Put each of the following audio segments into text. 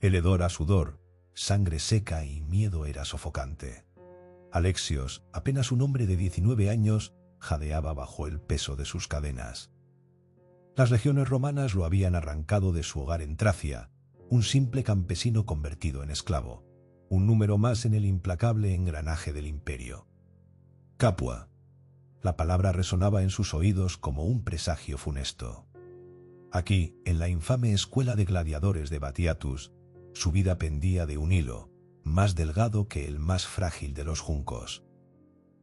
El hedor a sudor, sangre seca y miedo era sofocante. Alexios, apenas un hombre de 19 años, jadeaba bajo el peso de sus cadenas. Las legiones romanas lo habían arrancado de su hogar en Tracia, un simple campesino convertido en esclavo, un número más en el implacable engranaje del imperio. Capua. La palabra resonaba en sus oídos como un presagio funesto. Aquí, en la infame escuela de gladiadores de Batiatus, su vida pendía de un hilo, más delgado que el más frágil de los juncos.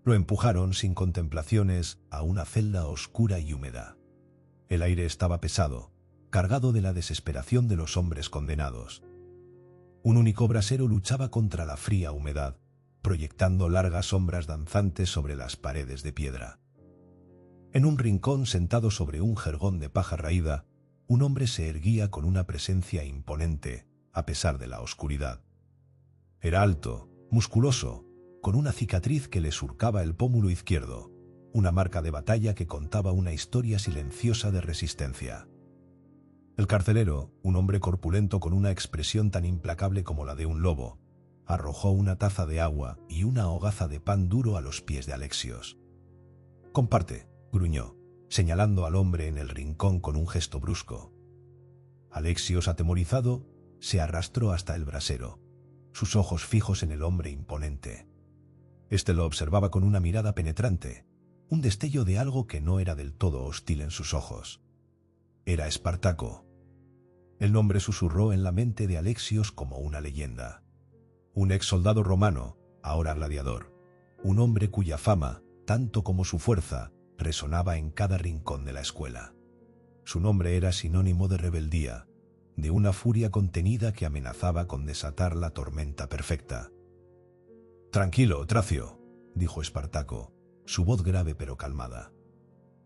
Lo empujaron sin contemplaciones a una celda oscura y húmeda. El aire estaba pesado, cargado de la desesperación de los hombres condenados. Un único brasero luchaba contra la fría humedad, proyectando largas sombras danzantes sobre las paredes de piedra. En un rincón, sentado sobre un jergón de paja raída, un hombre se erguía con una presencia imponente, a pesar de la oscuridad. Era alto, musculoso, con una cicatriz que le surcaba el pómulo izquierdo, una marca de batalla que contaba una historia silenciosa de resistencia. El carcelero, un hombre corpulento con una expresión tan implacable como la de un lobo, arrojó una taza de agua y una hogaza de pan duro a los pies de Alexios. «Comparte», gruñó, señalando al hombre en el rincón con un gesto brusco. Alexios, atemorizado, se arrastró hasta el brasero, sus ojos fijos en el hombre imponente. Este lo observaba con una mirada penetrante, un destello de algo que no era del todo hostil en sus ojos. Era Espartaco. El nombre susurró en la mente de Alexios como una leyenda. Un ex soldado romano, ahora gladiador. Un hombre cuya fama, tanto como su fuerza, resonaba en cada rincón de la escuela. Su nombre era sinónimo de rebeldía, de una furia contenida que amenazaba con desatar la tormenta perfecta. «Tranquilo, Tracio», dijo Espartaco, su voz grave pero calmada.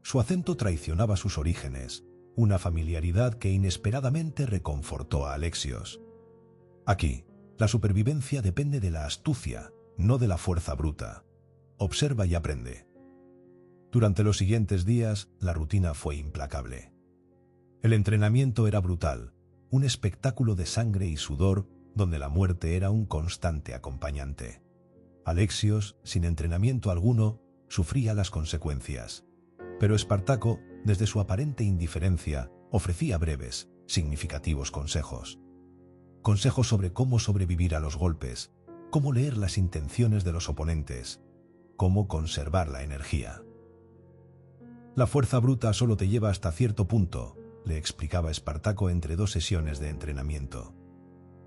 Su acento traicionaba sus orígenes, una familiaridad que inesperadamente reconfortó a Alexios. «Aquí, la supervivencia depende de la astucia, no de la fuerza bruta. Observa y aprende». Durante los siguientes días, la rutina fue implacable. El entrenamiento era brutal, un espectáculo de sangre y sudor donde la muerte era un constante acompañante. Alexios, sin entrenamiento alguno, sufría las consecuencias. Pero Espartaco, desde su aparente indiferencia, ofrecía breves, significativos consejos. Consejos sobre cómo sobrevivir a los golpes, cómo leer las intenciones de los oponentes, cómo conservar la energía. «La fuerza bruta solo te lleva hasta cierto punto», le explicaba Espartaco entre dos sesiones de entrenamiento.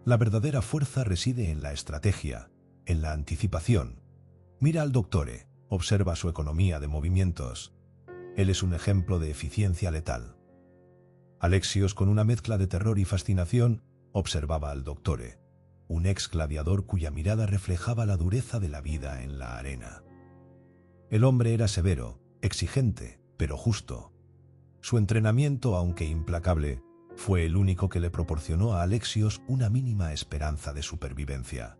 «La verdadera fuerza reside en la estrategia, en la anticipación. Mira al Doctore, observa su economía de movimientos. Él es un ejemplo de eficiencia letal». Alexios, con una mezcla de terror y fascinación, observaba al Doctore, un ex gladiador cuya mirada reflejaba la dureza de la vida en la arena. El hombre era severo, exigente, pero justo. Su entrenamiento, aunque implacable, fue el único que le proporcionó a Alexios una mínima esperanza de supervivencia.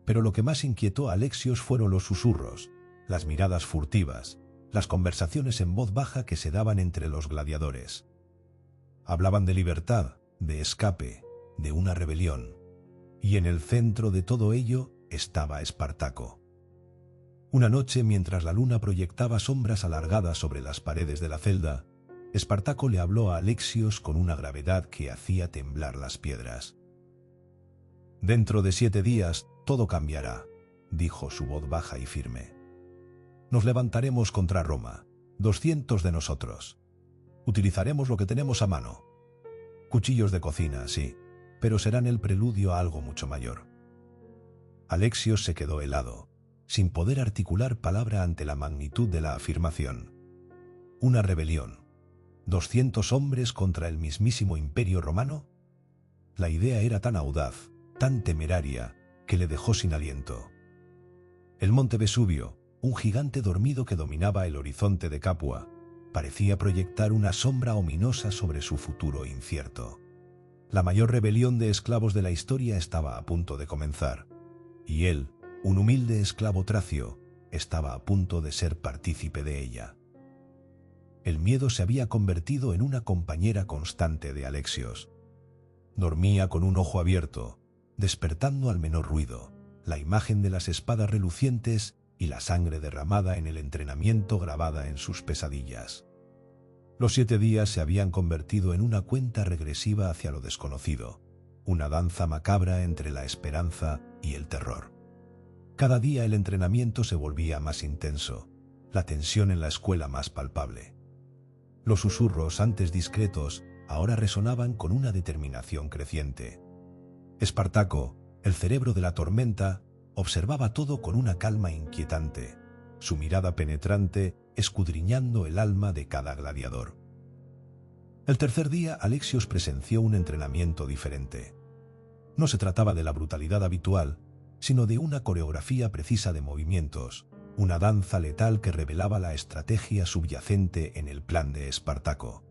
Pero lo que más inquietó a Alexios fueron los susurros, las miradas furtivas, las conversaciones en voz baja que se daban entre los gladiadores. Hablaban de libertad, de escape, de una rebelión, y en el centro de todo ello estaba Espartaco. Una noche, mientras la luna proyectaba sombras alargadas sobre las paredes de la celda, Espartaco le habló a Alexios con una gravedad que hacía temblar las piedras. «Dentro de 7 días todo cambiará», dijo su voz baja y firme. «Nos levantaremos contra Roma, 200 de nosotros. Utilizaremos lo que tenemos a mano. Cuchillos de cocina, sí, pero serán el preludio a algo mucho mayor». Alexios se quedó helado, sin poder articular palabra ante la magnitud de la afirmación. ¿Una rebelión? ¿200 hombres contra el mismísimo Imperio Romano? La idea era tan audaz, tan temeraria, que le dejó sin aliento. El monte Vesubio, un gigante dormido que dominaba el horizonte de Capua, parecía proyectar una sombra ominosa sobre su futuro incierto. La mayor rebelión de esclavos de la historia estaba a punto de comenzar, y él, un humilde esclavo tracio, estaba a punto de ser partícipe de ella. El miedo se había convertido en una compañera constante de Alexios. Dormía con un ojo abierto, despertando al menor ruido, la imagen de las espadas relucientes y la sangre derramada en el entrenamiento grabada en sus pesadillas. Los 7 días se habían convertido en una cuenta regresiva hacia lo desconocido, una danza macabra entre la esperanza y el terror. Cada día el entrenamiento se volvía más intenso, la tensión en la escuela más palpable. Los susurros, antes discretos, ahora resonaban con una determinación creciente. Espartaco, el cerebro de la tormenta, observaba todo con una calma inquietante, su mirada penetrante escudriñando el alma de cada gladiador. El tercer día, Alexios presenció un entrenamiento diferente. No se trataba de la brutalidad habitual, sino de una coreografía precisa de movimientos, una danza letal que revelaba la estrategia subyacente en el plan de Espartaco.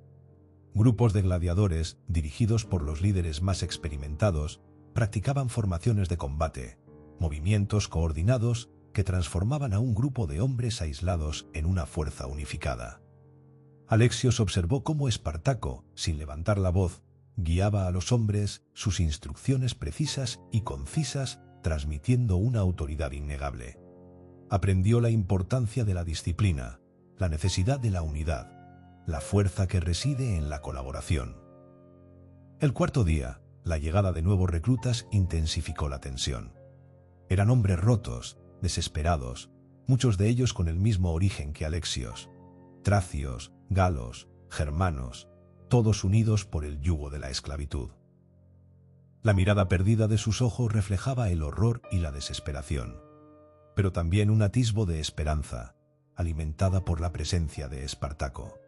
Grupos de gladiadores, dirigidos por los líderes más experimentados, practicaban formaciones de combate, movimientos coordinados que transformaban a un grupo de hombres aislados en una fuerza unificada. Alexios observó cómo Espartaco, sin levantar la voz, guiaba a los hombres sus instrucciones precisas y concisas, transmitiendo una autoridad innegable. Aprendió la importancia de la disciplina, la necesidad de la unidad, la fuerza que reside en la colaboración. El cuarto día, la llegada de nuevos reclutas intensificó la tensión. Eran hombres rotos, desesperados, muchos de ellos con el mismo origen que Alexios: tracios, galos, germanos, todos unidos por el yugo de la esclavitud. La mirada perdida de sus ojos reflejaba el horror y la desesperación, pero también un atisbo de esperanza, alimentada por la presencia de Espartaco.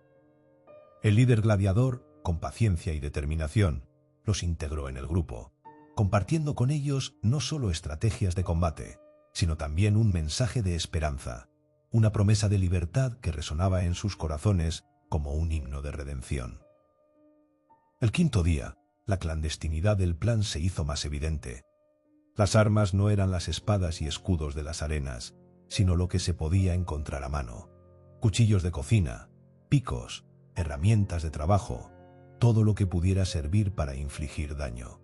El líder gladiador, con paciencia y determinación, los integró en el grupo, compartiendo con ellos no solo estrategias de combate, sino también un mensaje de esperanza, una promesa de libertad que resonaba en sus corazones como un himno de redención. El quinto día, la clandestinidad del plan se hizo más evidente. Las armas no eran las espadas y escudos de las arenas, sino lo que se podía encontrar a mano: cuchillos de cocina, picos, herramientas de trabajo, todo lo que pudiera servir para infligir daño.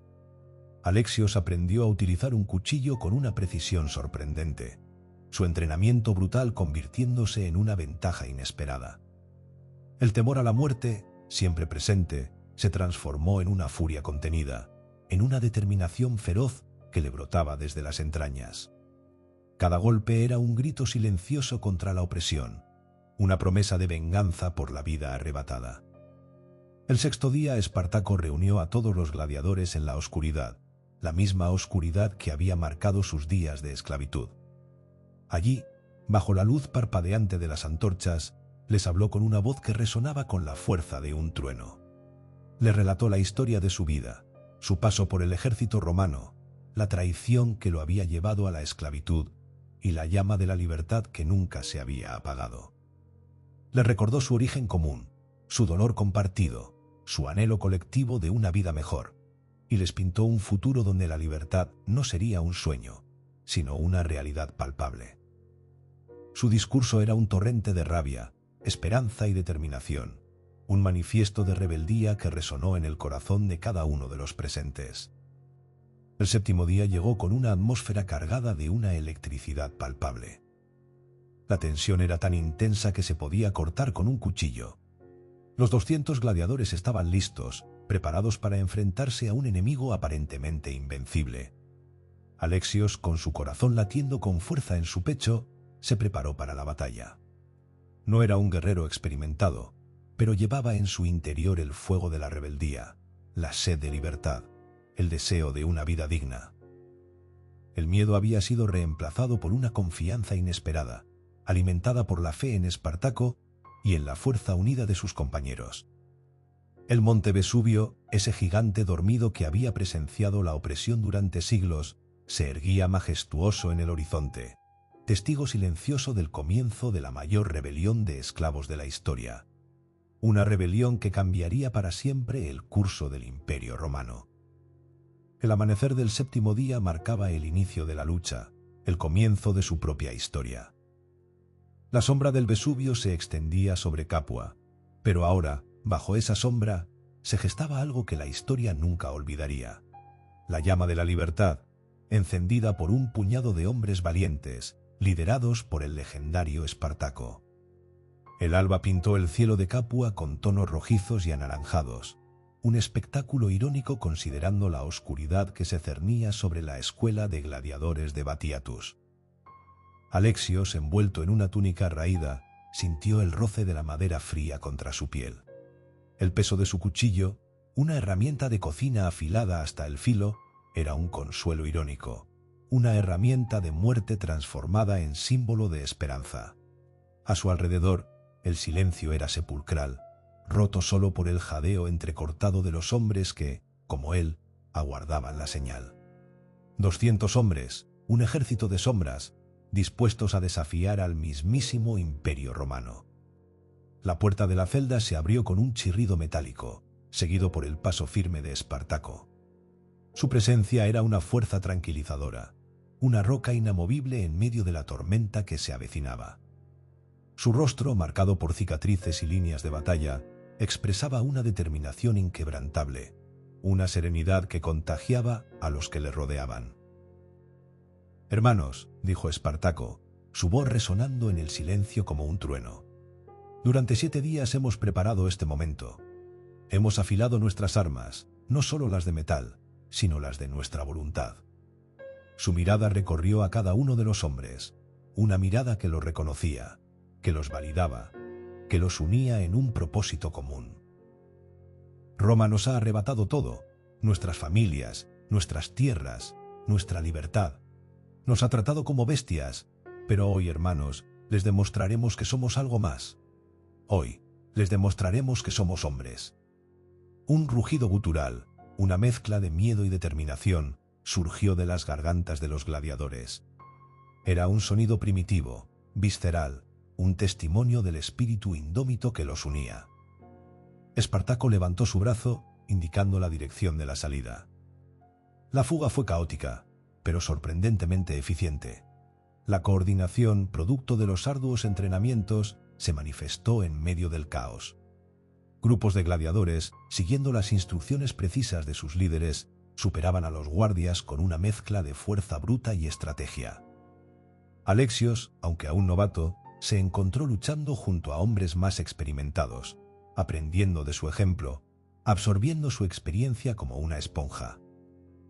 Alexios aprendió a utilizar un cuchillo con una precisión sorprendente, su entrenamiento brutal convirtiéndose en una ventaja inesperada. El temor a la muerte, siempre presente, se transformó en una furia contenida, en una determinación feroz que le brotaba desde las entrañas. Cada golpe era un grito silencioso contra la opresión, una promesa de venganza por la vida arrebatada. El sexto día, Espartaco reunió a todos los gladiadores en la oscuridad, la misma oscuridad que había marcado sus días de esclavitud. Allí, bajo la luz parpadeante de las antorchas, les habló con una voz que resonaba con la fuerza de un trueno. Le relató la historia de su vida, su paso por el ejército romano, la traición que lo había llevado a la esclavitud y la llama de la libertad que nunca se había apagado. Le recordó su origen común, su dolor compartido, su anhelo colectivo de una vida mejor, y les pintó un futuro donde la libertad no sería un sueño, sino una realidad palpable. Su discurso era un torrente de rabia, esperanza y determinación, un manifiesto de rebeldía que resonó en el corazón de cada uno de los presentes. El séptimo día llegó con una atmósfera cargada de una electricidad palpable. La tensión era tan intensa que se podía cortar con un cuchillo. Los 200 gladiadores estaban listos, preparados para enfrentarse a un enemigo aparentemente invencible. Alexios, con su corazón latiendo con fuerza en su pecho, se preparó para la batalla. No era un guerrero experimentado, pero llevaba en su interior el fuego de la rebeldía, la sed de libertad, el deseo de una vida digna. El miedo había sido reemplazado por una confianza inesperada, alimentada por la fe en Espartaco y en la fuerza unida de sus compañeros. El monte Vesubio, ese gigante dormido que había presenciado la opresión durante siglos, se erguía majestuoso en el horizonte, testigo silencioso del comienzo de la mayor rebelión de esclavos de la historia. Una rebelión que cambiaría para siempre el curso del Imperio Romano. El amanecer del séptimo día marcaba el inicio de la lucha, el comienzo de su propia historia. La sombra del Vesubio se extendía sobre Capua, pero ahora, bajo esa sombra, se gestaba algo que la historia nunca olvidaría. La llama de la libertad, encendida por un puñado de hombres valientes, liderados por el legendario Espartaco. El alba pintó el cielo de Capua con tonos rojizos y anaranjados, un espectáculo irónico considerando la oscuridad que se cernía sobre la escuela de gladiadores de Batiatus. Alexios, envuelto en una túnica raída, sintió el roce de la madera fría contra su piel. El peso de su cuchillo, una herramienta de cocina afilada hasta el filo, era un consuelo irónico, una herramienta de muerte transformada en símbolo de esperanza. A su alrededor, el silencio era sepulcral, roto solo por el jadeo entrecortado de los hombres que, como él, aguardaban la señal. 200 hombres, un ejército de sombras, dispuestos a desafiar al mismísimo Imperio Romano. La puerta de la celda se abrió con un chirrido metálico, seguido por el paso firme de Espartaco. Su presencia era una fuerza tranquilizadora, una roca inamovible en medio de la tormenta que se avecinaba. Su rostro, marcado por cicatrices y líneas de batalla, expresaba una determinación inquebrantable, una serenidad que contagiaba a los que le rodeaban. «Hermanos», dijo Espartaco, su voz resonando en el silencio como un trueno, «durante 7 días hemos preparado este momento. Hemos afilado nuestras armas, no solo las de metal, sino las de nuestra voluntad». Su mirada recorrió a cada uno de los hombres, una mirada que los reconocía, que los validaba, que los unía en un propósito común. Roma nos ha arrebatado todo, nuestras familias, nuestras tierras, nuestra libertad. Nos ha tratado como bestias, pero hoy, hermanos, les demostraremos que somos algo más. Hoy, les demostraremos que somos hombres. Un rugido gutural, una mezcla de miedo y determinación, surgió de las gargantas de los gladiadores. Era un sonido primitivo, visceral, un testimonio del espíritu indómito que los unía. Espartaco levantó su brazo, indicando la dirección de la salida. La fuga fue caótica, pero sorprendentemente eficiente. La coordinación, producto de los arduos entrenamientos, se manifestó en medio del caos. Grupos de gladiadores, siguiendo las instrucciones precisas de sus líderes, superaban a los guardias con una mezcla de fuerza bruta y estrategia. Alexios, aunque aún novato, se encontró luchando junto a hombres más experimentados, aprendiendo de su ejemplo, absorbiendo su experiencia como una esponja.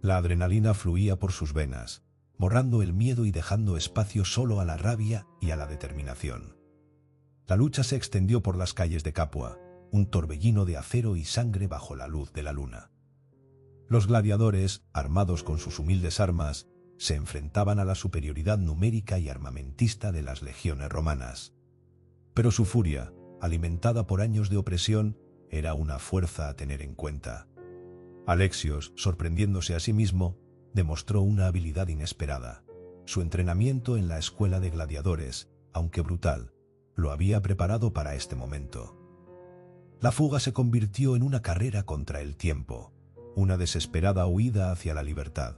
La adrenalina fluía por sus venas, borrando el miedo y dejando espacio solo a la rabia y a la determinación. La lucha se extendió por las calles de Capua, un torbellino de acero y sangre bajo la luz de la luna. Los gladiadores, armados con sus humildes armas, se enfrentaban a la superioridad numérica y armamentista de las legiones romanas. Pero su furia, alimentada por años de opresión, era una fuerza a tener en cuenta. Alexios, sorprendiéndose a sí mismo, demostró una habilidad inesperada. Su entrenamiento en la escuela de gladiadores, aunque brutal, lo había preparado para este momento. La fuga se convirtió en una carrera contra el tiempo, una desesperada huida hacia la libertad.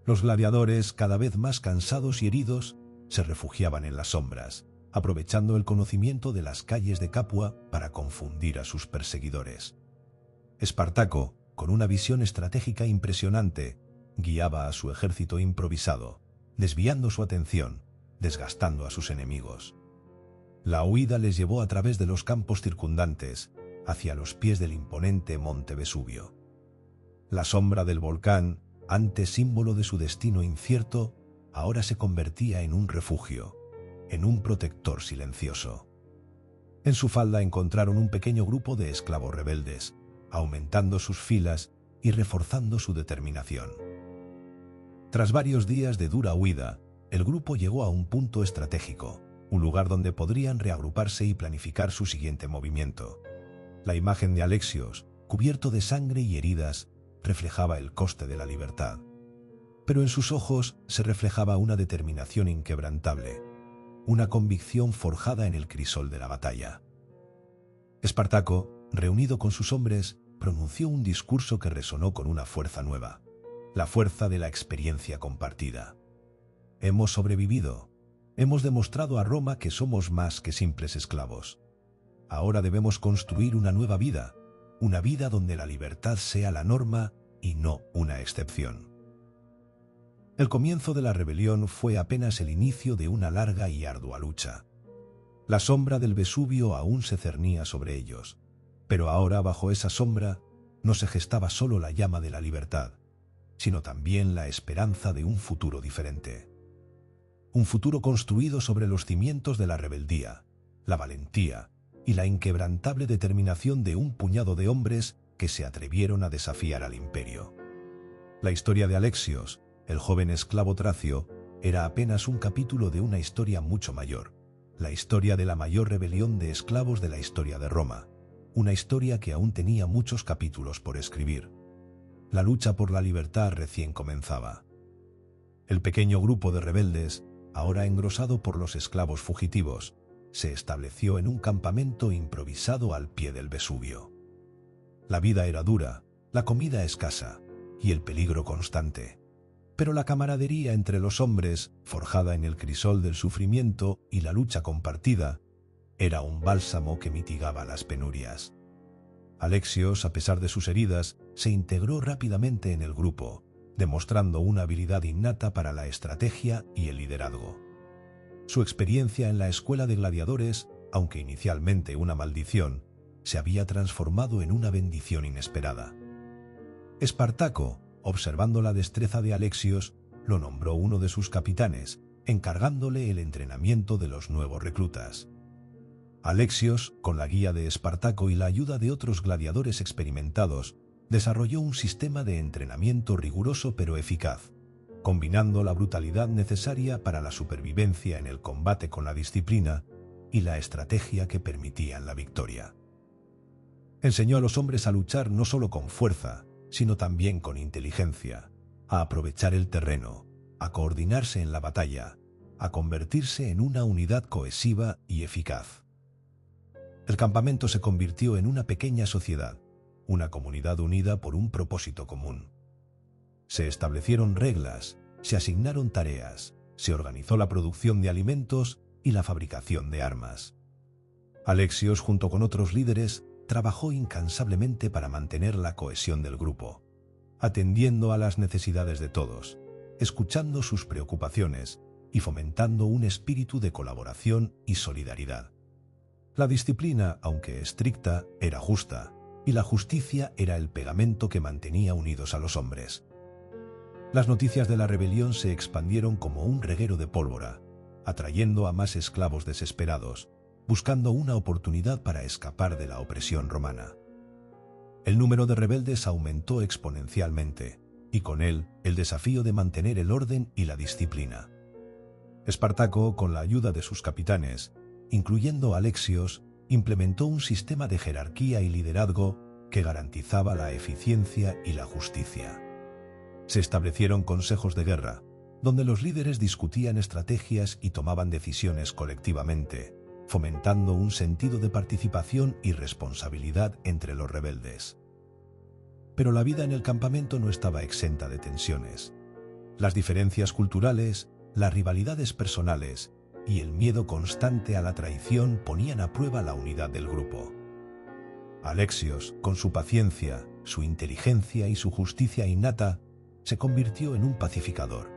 Los gladiadores, cada vez más cansados y heridos, se refugiaban en las sombras, aprovechando el conocimiento de las calles de Capua para confundir a sus perseguidores. Espartaco, con una visión estratégica impresionante, guiaba a su ejército improvisado, desviando su atención, desgastando a sus enemigos. La huida les llevó a través de los campos circundantes, hacia los pies del imponente monte Vesubio. La sombra del volcán, antes símbolo de su destino incierto, ahora se convertía en un refugio, en un protector silencioso. En su falda encontraron un pequeño grupo de esclavos rebeldes, aumentando sus filas y reforzando su determinación. Tras varios días de dura huida, el grupo llegó a un punto estratégico, un lugar donde podrían reagruparse y planificar su siguiente movimiento. La imagen de Alexios, cubierto de sangre y heridas, reflejaba el coste de la libertad. Pero en sus ojos se reflejaba una determinación inquebrantable, una convicción forjada en el crisol de la batalla. Espartaco, reunido con sus hombres, pronunció un discurso que resonó con una fuerza nueva, la fuerza de la experiencia compartida. Hemos sobrevivido. Hemos demostrado a Roma que somos más que simples esclavos. Ahora debemos construir una nueva vida, una vida donde la libertad sea la norma y no una excepción. El comienzo de la rebelión fue apenas el inicio de una larga y ardua lucha. La sombra del Vesubio aún se cernía sobre ellos, pero ahora bajo esa sombra no se gestaba solo la llama de la libertad, sino también la esperanza de un futuro diferente. Un futuro construido sobre los cimientos de la rebeldía, la valentía y la inquebrantable determinación de un puñado de hombres que se atrevieron a desafiar al imperio. La historia de Alexios, el joven esclavo tracio, era apenas un capítulo de una historia mucho mayor, la historia de la mayor rebelión de esclavos de la historia de Roma, una historia que aún tenía muchos capítulos por escribir. La lucha por la libertad recién comenzaba. El pequeño grupo de rebeldes, ahora engrosado por los esclavos fugitivos, se estableció en un campamento improvisado al pie del Vesubio. La vida era dura, la comida escasa y el peligro constante. Pero la camaradería entre los hombres, forjada en el crisol del sufrimiento y la lucha compartida, era un bálsamo que mitigaba las penurias. Alexios, a pesar de sus heridas, se integró rápidamente en el grupo, demostrando una habilidad innata para la estrategia y el liderazgo. Su experiencia en la escuela de gladiadores, aunque inicialmente una maldición, se había transformado en una bendición inesperada. Espartaco, observando la destreza de Alexios, lo nombró uno de sus capitanes, encargándole el entrenamiento de los nuevos reclutas. Alexios, con la guía de Espartaco y la ayuda de otros gladiadores experimentados, desarrolló un sistema de entrenamiento riguroso pero eficaz, combinando la brutalidad necesaria para la supervivencia en el combate con la disciplina y la estrategia que permitían la victoria. Enseñó a los hombres a luchar no solo con fuerza, sino también con inteligencia, a aprovechar el terreno, a coordinarse en la batalla, a convertirse en una unidad cohesiva y eficaz. El campamento se convirtió en una pequeña sociedad, una comunidad unida por un propósito común. Se establecieron reglas, se asignaron tareas, se organizó la producción de alimentos y la fabricación de armas. Alexios, junto con otros líderes, trabajó incansablemente para mantener la cohesión del grupo, atendiendo a las necesidades de todos, escuchando sus preocupaciones y fomentando un espíritu de colaboración y solidaridad. La disciplina, aunque estricta, era justa, y la justicia era el pegamento que mantenía unidos a los hombres. Las noticias de la rebelión se expandieron como un reguero de pólvora, atrayendo a más esclavos desesperados, buscando una oportunidad para escapar de la opresión romana. El número de rebeldes aumentó exponencialmente, y con él el desafío de mantener el orden y la disciplina. Espartaco, con la ayuda de sus capitanes, incluyendo a Alexios, implementó un sistema de jerarquía y liderazgo que garantizaba la eficiencia y la justicia. Se establecieron consejos de guerra, donde los líderes discutían estrategias y tomaban decisiones colectivamente, fomentando un sentido de participación y responsabilidad entre los rebeldes. Pero la vida en el campamento no estaba exenta de tensiones. Las diferencias culturales, las rivalidades personales y el miedo constante a la traición ponían a prueba la unidad del grupo. Alexios, con su paciencia, su inteligencia y su justicia innata, se convirtió en un pacificador,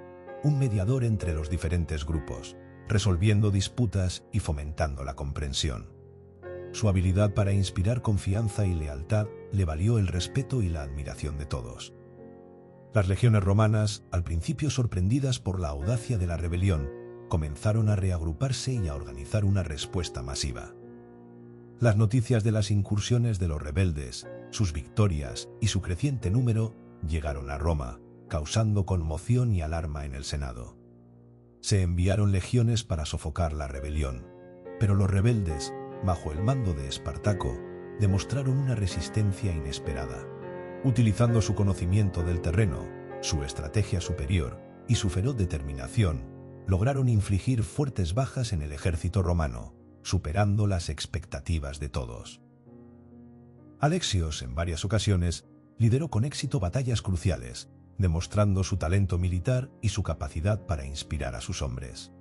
un mediador entre los diferentes grupos, resolviendo disputas y fomentando la comprensión. Su habilidad para inspirar confianza y lealtad le valió el respeto y la admiración de todos. Las legiones romanas, al principio sorprendidas por la audacia de la rebelión, comenzaron a reagruparse y a organizar una respuesta masiva. Las noticias de las incursiones de los rebeldes, sus victorias y su creciente número llegaron a Roma, causando conmoción y alarma en el Senado. Se enviaron legiones para sofocar la rebelión, pero los rebeldes, bajo el mando de Espartaco, demostraron una resistencia inesperada. Utilizando su conocimiento del terreno, su estrategia superior y su feroz determinación, lograron infligir fuertes bajas en el ejército romano, superando las expectativas de todos. Alexios, en varias ocasiones, lideró con éxito batallas cruciales, demostrando su talento militar y su capacidad para inspirar a sus hombres.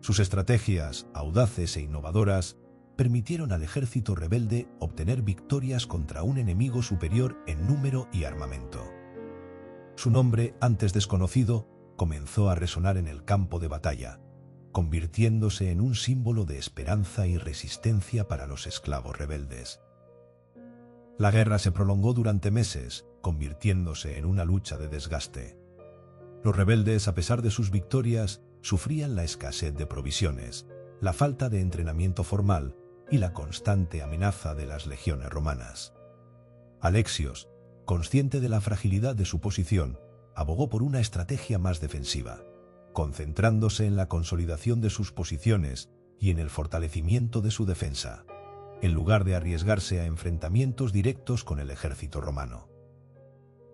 Sus estrategias, audaces e innovadoras, permitieron al ejército rebelde obtener victorias contra un enemigo superior en número y armamento. Su nombre, antes desconocido, comenzó a resonar en el campo de batalla, convirtiéndose en un símbolo de esperanza y resistencia para los esclavos rebeldes. La guerra se prolongó durante meses, convirtiéndose en una lucha de desgaste. Los rebeldes, a pesar de sus victorias, sufrían la escasez de provisiones, la falta de entrenamiento formal y la constante amenaza de las legiones romanas. Alexios, consciente de la fragilidad de su posición, abogó por una estrategia más defensiva, concentrándose en la consolidación de sus posiciones y en el fortalecimiento de su defensa, en lugar de arriesgarse a enfrentamientos directos con el ejército romano.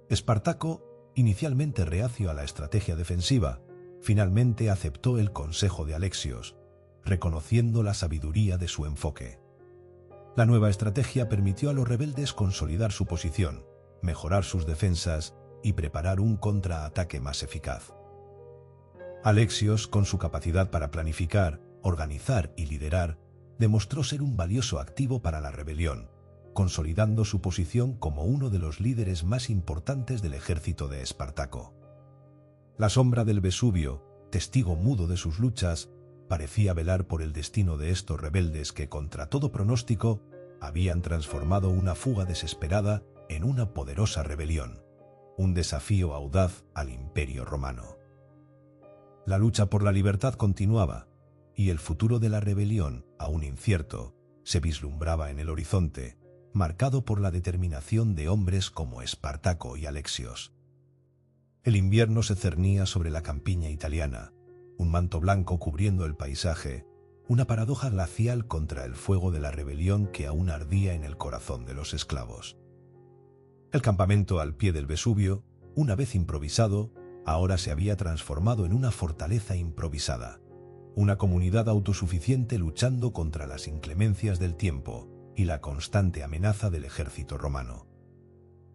Espartaco, inicialmente reacio a la estrategia defensiva, finalmente aceptó el consejo de Alexios, reconociendo la sabiduría de su enfoque. La nueva estrategia permitió a los rebeldes consolidar su posición, mejorar sus defensas y preparar un contraataque más eficaz. Alexios, con su capacidad para planificar, organizar y liderar, demostró ser un valioso activo para la rebelión, consolidando su posición como uno de los líderes más importantes del ejército de Espartaco. La sombra del Vesubio, testigo mudo de sus luchas, parecía velar por el destino de estos rebeldes que, contra todo pronóstico, habían transformado una fuga desesperada en una poderosa rebelión, un desafío audaz al Imperio Romano. La lucha por la libertad continuaba, y el futuro de la rebelión, aún incierto, se vislumbraba en el horizonte, marcado por la determinación de hombres como Espartaco y Alexios. El invierno se cernía sobre la campiña italiana, un manto blanco cubriendo el paisaje, una paradoja glacial contra el fuego de la rebelión que aún ardía en el corazón de los esclavos. El campamento al pie del Vesubio, una vez improvisado, ahora se había transformado en una fortaleza improvisada, una comunidad autosuficiente luchando contra las inclemencias del tiempo y la constante amenaza del ejército romano.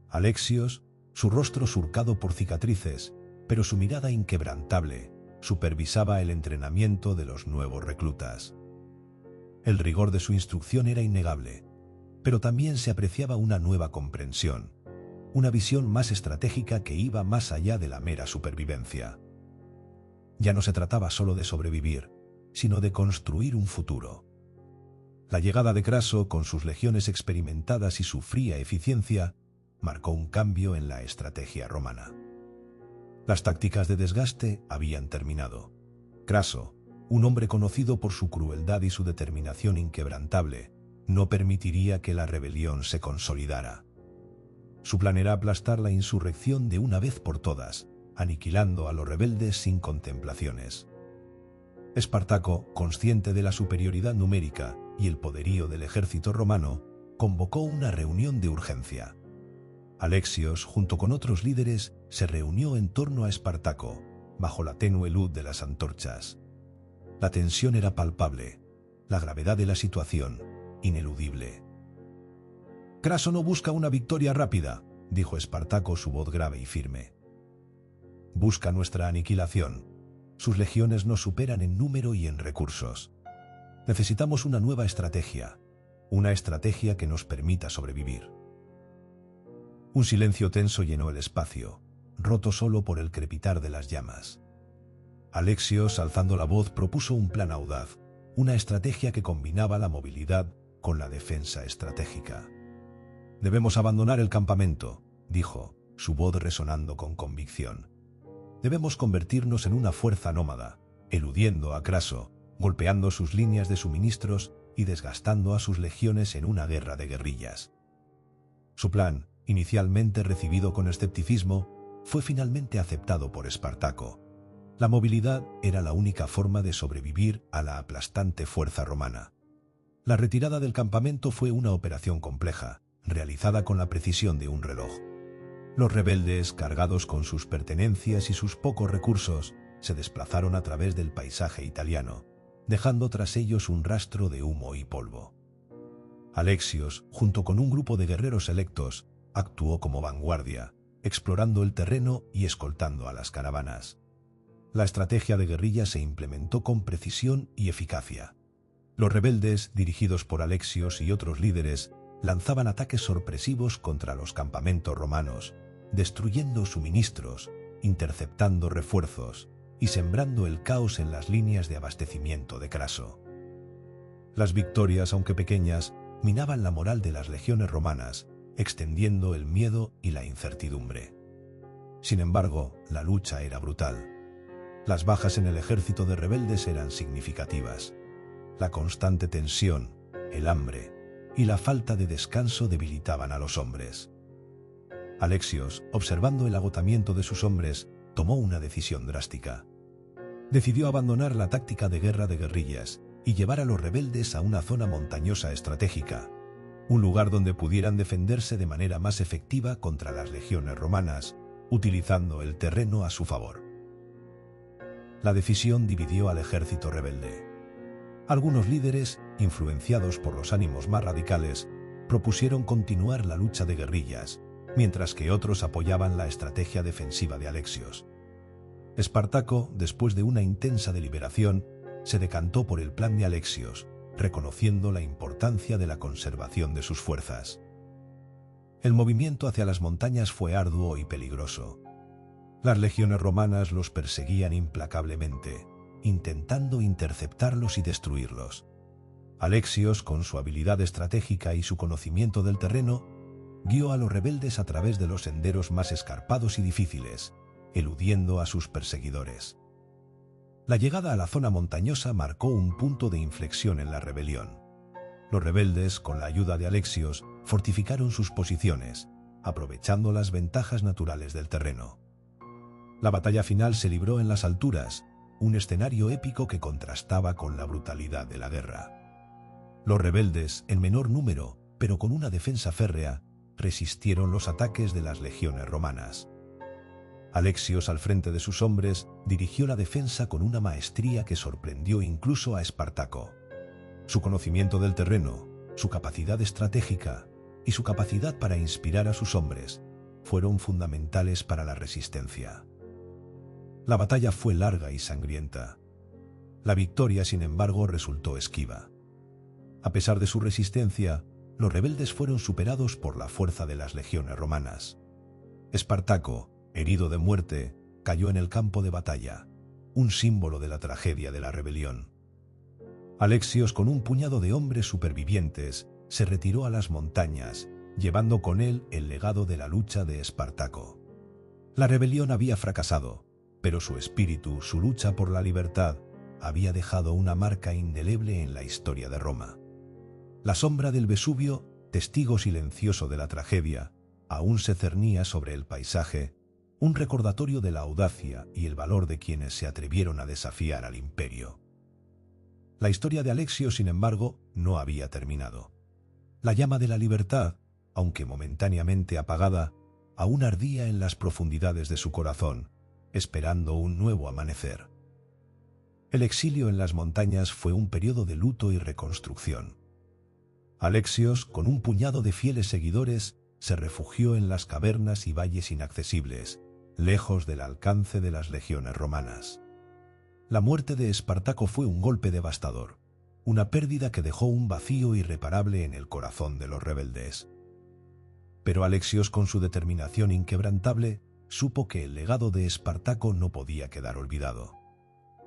Alexios, su rostro surcado por cicatrices, pero su mirada inquebrantable, supervisaba el entrenamiento de los nuevos reclutas. El rigor de su instrucción era innegable, pero también se apreciaba una nueva comprensión, una visión más estratégica que iba más allá de la mera supervivencia. Ya no se trataba solo de sobrevivir, sino de construir un futuro. La llegada de Craso, con sus legiones experimentadas y su fría eficiencia, marcó un cambio en la estrategia romana. Las tácticas de desgaste habían terminado. Craso, un hombre conocido por su crueldad y su determinación inquebrantable, no permitiría que la rebelión se consolidara. Su plan era aplastar la insurrección de una vez por todas, aniquilando a los rebeldes sin contemplaciones. Espartaco, consciente de la superioridad numérica y el poderío del ejército romano, convocó una reunión de urgencia. Alexios, junto con otros líderes, se reunió en torno a Espartaco, bajo la tenue luz de las antorchas. La tensión era palpable, la gravedad de la situación, ineludible. «Craso no busca una victoria rápida», dijo Espartaco, su voz grave y firme. «Busca nuestra aniquilación. Sus legiones nos superan en número y en recursos. Necesitamos una nueva estrategia, una estrategia que nos permita sobrevivir». Un silencio tenso llenó el espacio, roto solo por el crepitar de las llamas. Alexios, alzando la voz, propuso un plan audaz, una estrategia que combinaba la movilidad con la defensa estratégica. «Debemos abandonar el campamento», dijo, su voz resonando con convicción. «Debemos convertirnos en una fuerza nómada, eludiendo a Craso, golpeando sus líneas de suministros y desgastando a sus legiones en una guerra de guerrillas». Su plan, inicialmente recibido con escepticismo, fue finalmente aceptado por Espartaco. La movilidad era la única forma de sobrevivir a la aplastante fuerza romana. La retirada del campamento fue una operación compleja, realizada con la precisión de un reloj. Los rebeldes, cargados con sus pertenencias y sus pocos recursos, se desplazaron a través del paisaje italiano, dejando tras ellos un rastro de humo y polvo. Alexios, junto con un grupo de guerreros selectos, actuó como vanguardia, explorando el terreno y escoltando a las caravanas. La estrategia de guerrilla se implementó con precisión y eficacia. Los rebeldes, dirigidos por Alexios y otros líderes, lanzaban ataques sorpresivos contra los campamentos romanos, destruyendo suministros, interceptando refuerzos y sembrando el caos en las líneas de abastecimiento de Craso. Las victorias, aunque pequeñas, minaban la moral de las legiones romanas, extendiendo el miedo y la incertidumbre. Sin embargo, la lucha era brutal. Las bajas en el ejército de rebeldes eran significativas. La constante tensión, el hambre y la falta de descanso debilitaban a los hombres. Alexios, observando el agotamiento de sus hombres, tomó una decisión drástica. Decidió abandonar la táctica de guerra de guerrillas y llevar a los rebeldes a una zona montañosa estratégica, un lugar donde pudieran defenderse de manera más efectiva contra las legiones romanas, utilizando el terreno a su favor. La decisión dividió al ejército rebelde. Algunos líderes, influenciados por los ánimos más radicales, propusieron continuar la lucha de guerrillas, mientras que otros apoyaban la estrategia defensiva de Alexios. Espartaco, después de una intensa deliberación, se decantó por el plan de Alexios, reconociendo la importancia de la conservación de sus fuerzas. El movimiento hacia las montañas fue arduo y peligroso. Las legiones romanas los perseguían implacablemente, intentando interceptarlos y destruirlos. Alexios, con su habilidad estratégica y su conocimiento del terreno, guió a los rebeldes a través de los senderos más escarpados y difíciles, eludiendo a sus perseguidores. La llegada a la zona montañosa marcó un punto de inflexión en la rebelión. Los rebeldes, con la ayuda de Alexios, fortificaron sus posiciones, aprovechando las ventajas naturales del terreno. La batalla final se libró en las alturas, un escenario épico que contrastaba con la brutalidad de la guerra. Los rebeldes, en menor número, pero con una defensa férrea, resistieron los ataques de las legiones romanas. Alexios, al frente de sus hombres, dirigió la defensa con una maestría que sorprendió incluso a Espartaco. Su conocimiento del terreno, su capacidad estratégica y su capacidad para inspirar a sus hombres fueron fundamentales para la resistencia. La batalla fue larga y sangrienta. La victoria, sin embargo, resultó esquiva. A pesar de su resistencia, los rebeldes fueron superados por la fuerza de las legiones romanas. Espartaco, herido de muerte, cayó en el campo de batalla, un símbolo de la tragedia de la rebelión. Alexios, con un puñado de hombres supervivientes, se retiró a las montañas, llevando con él el legado de la lucha de Espartaco. La rebelión había fracasado, pero su espíritu, su lucha por la libertad, había dejado una marca indeleble en la historia de Roma. La sombra del Vesubio, testigo silencioso de la tragedia, aún se cernía sobre el paisaje, un recordatorio de la audacia y el valor de quienes se atrevieron a desafiar al imperio. La historia de Alexios, sin embargo, no había terminado. La llama de la libertad, aunque momentáneamente apagada, aún ardía en las profundidades de su corazón, esperando un nuevo amanecer. El exilio en las montañas fue un periodo de luto y reconstrucción. Alexios, con un puñado de fieles seguidores, se refugió en las cavernas y valles inaccesibles, lejos del alcance de las legiones romanas. La muerte de Espartaco fue un golpe devastador, una pérdida que dejó un vacío irreparable en el corazón de los rebeldes. Pero Alexios, con su determinación inquebrantable, supo que el legado de Espartaco no podía quedar olvidado.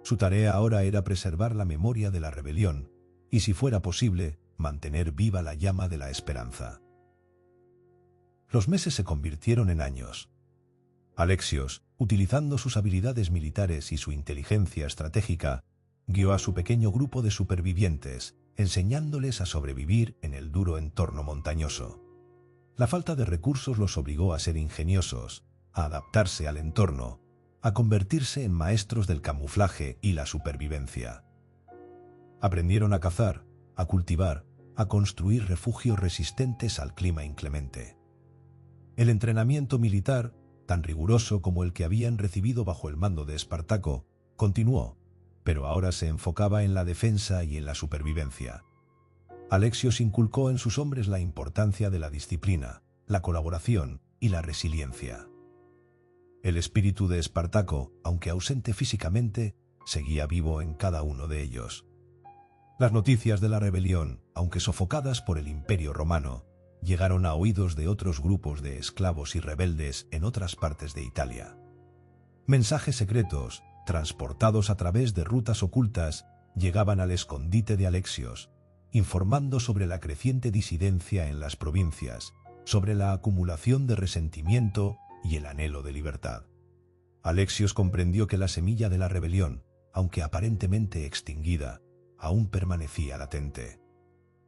Su tarea ahora era preservar la memoria de la rebelión y, si fuera posible, mantener viva la llama de la esperanza. Los meses se convirtieron en años. Alexios, utilizando sus habilidades militares y su inteligencia estratégica, guió a su pequeño grupo de supervivientes, enseñándoles a sobrevivir en el duro entorno montañoso. La falta de recursos los obligó a ser ingeniosos, a adaptarse al entorno, a convertirse en maestros del camuflaje y la supervivencia. Aprendieron a cazar, a cultivar, a construir refugios resistentes al clima inclemente. El entrenamiento militar, tan riguroso como el que habían recibido bajo el mando de Espartaco, continuó, pero ahora se enfocaba en la defensa y en la supervivencia. Alexios inculcó en sus hombres la importancia de la disciplina, la colaboración y la resiliencia. El espíritu de Espartaco, aunque ausente físicamente, seguía vivo en cada uno de ellos. Las noticias de la rebelión, aunque sofocadas por el Imperio Romano, llegaron a oídos de otros grupos de esclavos y rebeldes en otras partes de Italia. Mensajes secretos, transportados a través de rutas ocultas, llegaban al escondite de Alexios, informando sobre la creciente disidencia en las provincias, sobre la acumulación de resentimiento y el anhelo de libertad. Alexios comprendió que la semilla de la rebelión, aunque aparentemente extinguida, aún permanecía latente.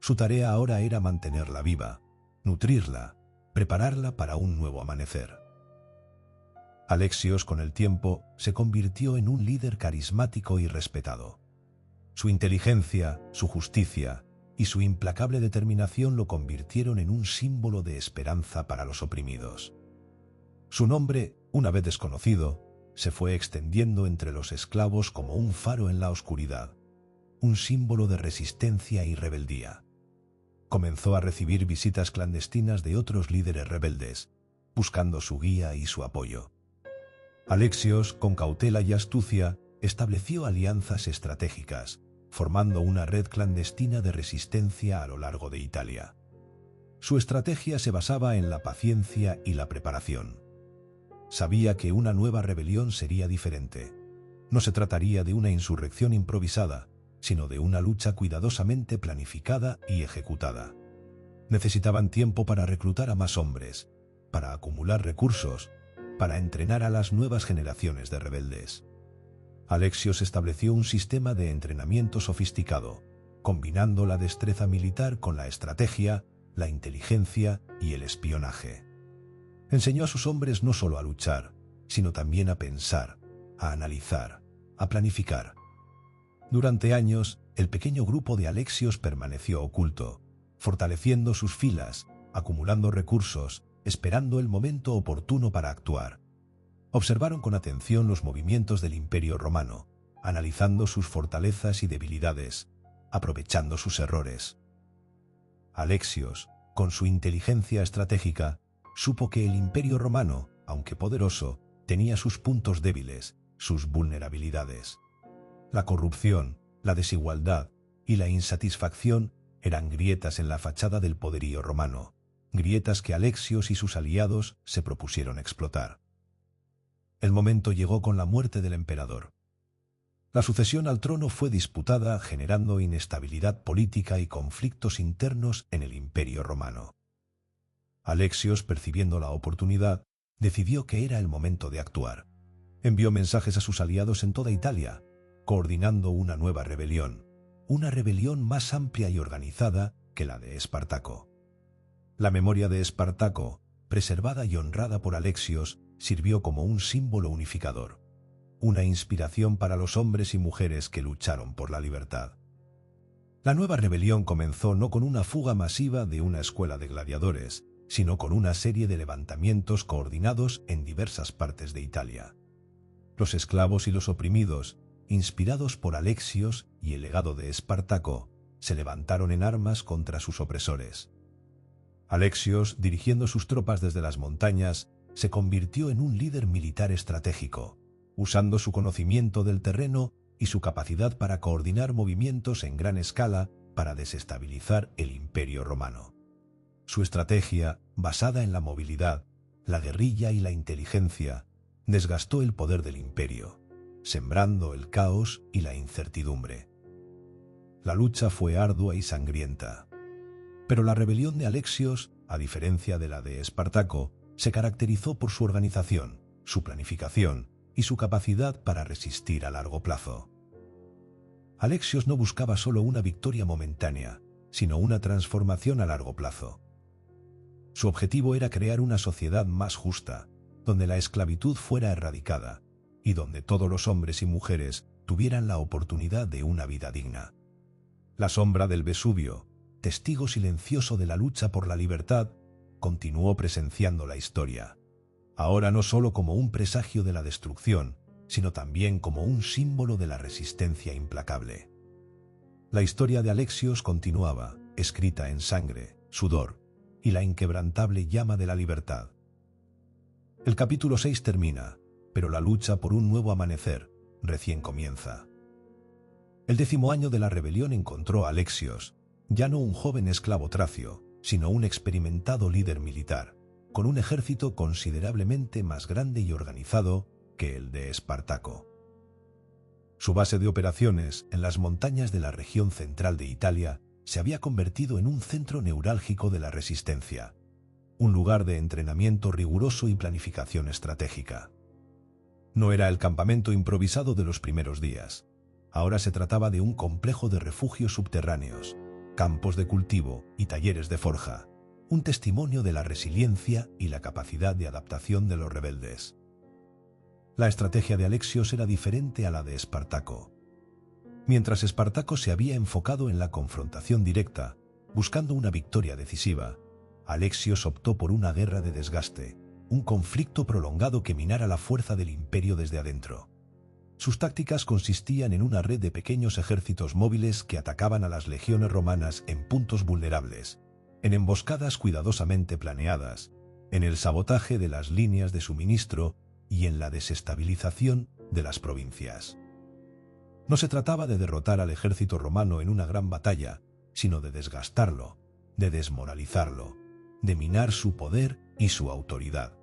Su tarea ahora era mantenerla viva, nutrirla, prepararla para un nuevo amanecer. Alexios, con el tiempo, se convirtió en un líder carismático y respetado. Su inteligencia, su justicia y su implacable determinación lo convirtieron en un símbolo de esperanza para los oprimidos. Su nombre, una vez desconocido, se fue extendiendo entre los esclavos como un faro en la oscuridad, un símbolo de resistencia y rebeldía. Comenzó a recibir visitas clandestinas de otros líderes rebeldes, buscando su guía y su apoyo. Alexios, con cautela y astucia, estableció alianzas estratégicas, formando una red clandestina de resistencia a lo largo de Italia. Su estrategia se basaba en la paciencia y la preparación. Sabía que una nueva rebelión sería diferente. No se trataría de una insurrección improvisada, sino de una lucha cuidadosamente planificada y ejecutada. Necesitaban tiempo para reclutar a más hombres, para acumular recursos, para entrenar a las nuevas generaciones de rebeldes. Alexios estableció un sistema de entrenamiento sofisticado, combinando la destreza militar con la estrategia, la inteligencia y el espionaje. Enseñó a sus hombres no solo a luchar, sino también a pensar, a analizar, a planificar. Durante años, el pequeño grupo de Alexios permaneció oculto, fortaleciendo sus filas, acumulando recursos, esperando el momento oportuno para actuar. Observaron con atención los movimientos del Imperio Romano, analizando sus fortalezas y debilidades, aprovechando sus errores. Alexios, con su inteligencia estratégica, supo que el Imperio Romano, aunque poderoso, tenía sus puntos débiles, sus vulnerabilidades. La corrupción, la desigualdad y la insatisfacción eran grietas en la fachada del poderío romano, grietas que Alexios y sus aliados se propusieron explotar. El momento llegó con la muerte del emperador. La sucesión al trono fue disputada, generando inestabilidad política y conflictos internos en el Imperio Romano. Alexios, percibiendo la oportunidad, decidió que era el momento de actuar. Envió mensajes a sus aliados en toda Italia, coordinando una nueva rebelión, una rebelión más amplia y organizada que la de Espartaco. La memoria de Espartaco, preservada y honrada por Alexios, sirvió como un símbolo unificador, una inspiración para los hombres y mujeres que lucharon por la libertad. La nueva rebelión comenzó no con una fuga masiva de una escuela de gladiadores, sino con una serie de levantamientos coordinados en diversas partes de Italia. Los esclavos y los oprimidos, inspirados por Alexios y el legado de Espartaco, se levantaron en armas contra sus opresores. Alexios, dirigiendo sus tropas desde las montañas, se convirtió en un líder militar estratégico, usando su conocimiento del terreno y su capacidad para coordinar movimientos en gran escala para desestabilizar el Imperio Romano. Su estrategia, basada en la movilidad, la guerrilla y la inteligencia, desgastó el poder del imperio, sembrando el caos y la incertidumbre. La lucha fue ardua y sangrienta, pero la rebelión de Alexios, a diferencia de la de Espartaco, se caracterizó por su organización, su planificación y su capacidad para resistir a largo plazo. Alexios no buscaba solo una victoria momentánea, sino una transformación a largo plazo. Su objetivo era crear una sociedad más justa, donde la esclavitud fuera erradicada y donde todos los hombres y mujeres tuvieran la oportunidad de una vida digna. La sombra del Vesubio, testigo silencioso de la lucha por la libertad, continuó presenciando la historia, ahora no solo como un presagio de la destrucción, sino también como un símbolo de la resistencia implacable. La historia de Alexios continuaba, escrita en sangre, sudor y la inquebrantable llama de la libertad. El capítulo 6 termina, pero la lucha por un nuevo amanecer recién comienza. El 10º año de la rebelión encontró a Alexios, ya no un joven esclavo tracio, sino un experimentado líder militar, con un ejército considerablemente más grande y organizado que el de Espartaco. Su base de operaciones en las montañas de la región central de Italia se había convertido en un centro neurálgico de la resistencia, un lugar de entrenamiento riguroso y planificación estratégica. No era el campamento improvisado de los primeros días. Ahora se trataba de un complejo de refugios subterráneos, campos de cultivo y talleres de forja, un testimonio de la resiliencia y la capacidad de adaptación de los rebeldes. La estrategia de Alexios era diferente a la de Espartaco. Mientras Espartaco se había enfocado en la confrontación directa, buscando una victoria decisiva, Alexios optó por una guerra de desgaste, un conflicto prolongado que minara la fuerza del imperio desde adentro. Sus tácticas consistían en una red de pequeños ejércitos móviles que atacaban a las legiones romanas en puntos vulnerables, en emboscadas cuidadosamente planeadas, en el sabotaje de las líneas de suministro y en la desestabilización de las provincias. No se trataba de derrotar al ejército romano en una gran batalla, sino de desgastarlo, de desmoralizarlo, de minar su poder y su autoridad.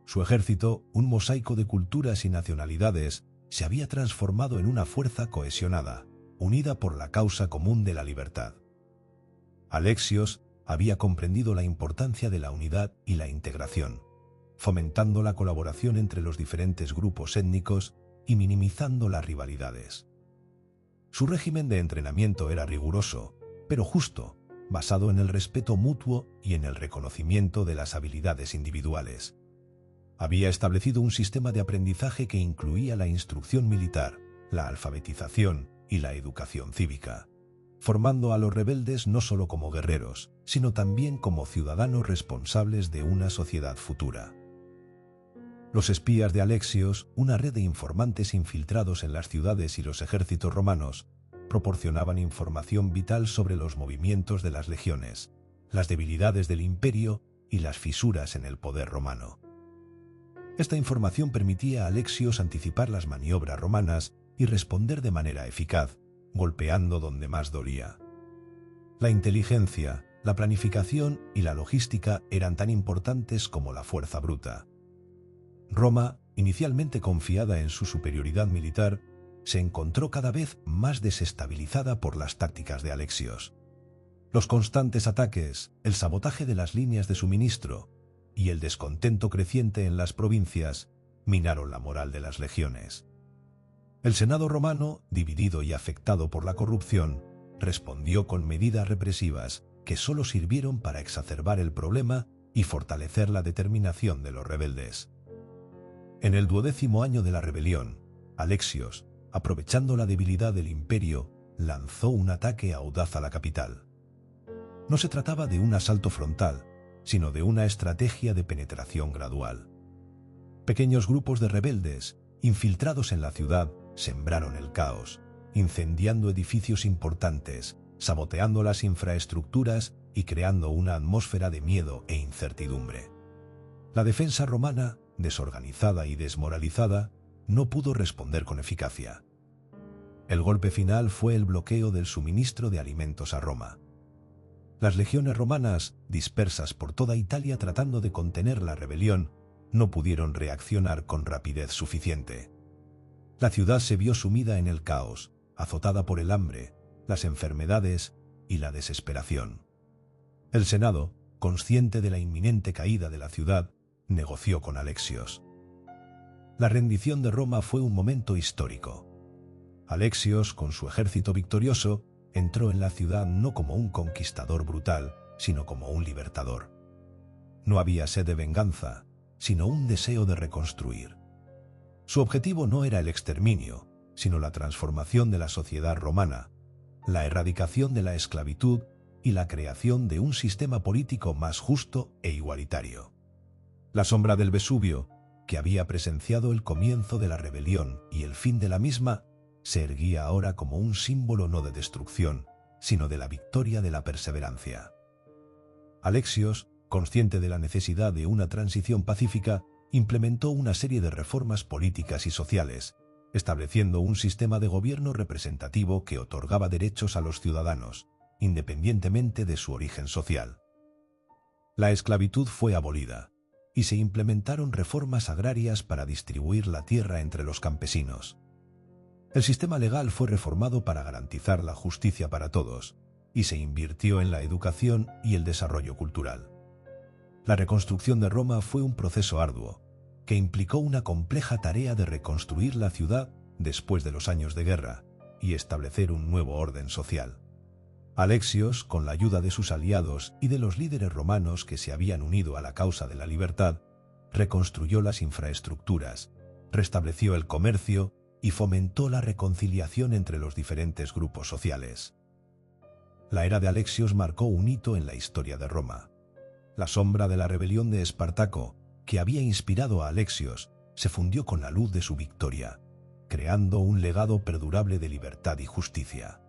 Su ejército, un mosaico de culturas y nacionalidades, se había transformado en una fuerza cohesionada, unida por la causa común de la libertad. Alexios había comprendido la importancia de la unidad y la integración, fomentando la colaboración entre los diferentes grupos étnicos y minimizando las rivalidades. Su régimen de entrenamiento era riguroso, pero justo, basado en el respeto mutuo y en el reconocimiento de las habilidades individuales. Había establecido un sistema de aprendizaje que incluía la instrucción militar, la alfabetización y la educación cívica, formando a los rebeldes no solo como guerreros, sino también como ciudadanos responsables de una sociedad futura. Los espías de Alexios, una red de informantes infiltrados en las ciudades y los ejércitos romanos, proporcionaban información vital sobre los movimientos de las legiones, las debilidades del imperio y las fisuras en el poder romano. Esta información permitía a Alexios anticipar las maniobras romanas y responder de manera eficaz, golpeando donde más dolía. La inteligencia, la planificación y la logística eran tan importantes como la fuerza bruta. Roma, inicialmente confiada en su superioridad militar, se encontró cada vez más desestabilizada por las tácticas de Alexios. Los constantes ataques, el sabotaje de las líneas de suministro y el descontento creciente en las provincias minaron la moral de las legiones. El Senado romano, dividido y afectado por la corrupción, respondió con medidas represivas que solo sirvieron para exacerbar el problema y fortalecer la determinación de los rebeldes. En el 12º año de la rebelión, Alexios, aprovechando la debilidad del imperio, lanzó un ataque audaz a la capital. No se trataba de un asalto frontal, sino de una estrategia de penetración gradual. Pequeños grupos de rebeldes, infiltrados en la ciudad, sembraron el caos, incendiando edificios importantes, saboteando las infraestructuras y creando una atmósfera de miedo e incertidumbre. La defensa romana, desorganizada y desmoralizada, no pudo responder con eficacia. El golpe final fue el bloqueo del suministro de alimentos a Roma. Las legiones romanas, dispersas por toda Italia tratando de contener la rebelión, no pudieron reaccionar con rapidez suficiente. La ciudad se vio sumida en el caos, azotada por el hambre, las enfermedades y la desesperación. El Senado, consciente de la inminente caída de la ciudad, negoció con Alexios. La rendición de Roma fue un momento histórico. Alexios, con su ejército victorioso, entró en la ciudad no como un conquistador brutal, sino como un libertador. No había sed de venganza, sino un deseo de reconstruir. Su objetivo no era el exterminio, sino la transformación de la sociedad romana, la erradicación de la esclavitud y la creación de un sistema político más justo e igualitario. La sombra del Vesubio, que había presenciado el comienzo de la rebelión y el fin de la misma, se erguía ahora como un símbolo no de destrucción, sino de la victoria de la perseverancia. Alexios, consciente de la necesidad de una transición pacífica, implementó una serie de reformas políticas y sociales, estableciendo un sistema de gobierno representativo que otorgaba derechos a los ciudadanos, independientemente de su origen social. La esclavitud fue abolida, y se implementaron reformas agrarias para distribuir la tierra entre los campesinos. El sistema legal fue reformado para garantizar la justicia para todos, y se invirtió en la educación y el desarrollo cultural. La reconstrucción de Roma fue un proceso arduo, que implicó una compleja tarea de reconstruir la ciudad después de los años de guerra y establecer un nuevo orden social. Alexios, con la ayuda de sus aliados y de los líderes romanos que se habían unido a la causa de la libertad, reconstruyó las infraestructuras, restableció el comercio y fomentó la reconciliación entre los diferentes grupos sociales. La era de Alexios marcó un hito en la historia de Roma. La sombra de la rebelión de Espartaco, que había inspirado a Alexios, se fundió con la luz de su victoria, creando un legado perdurable de libertad y justicia.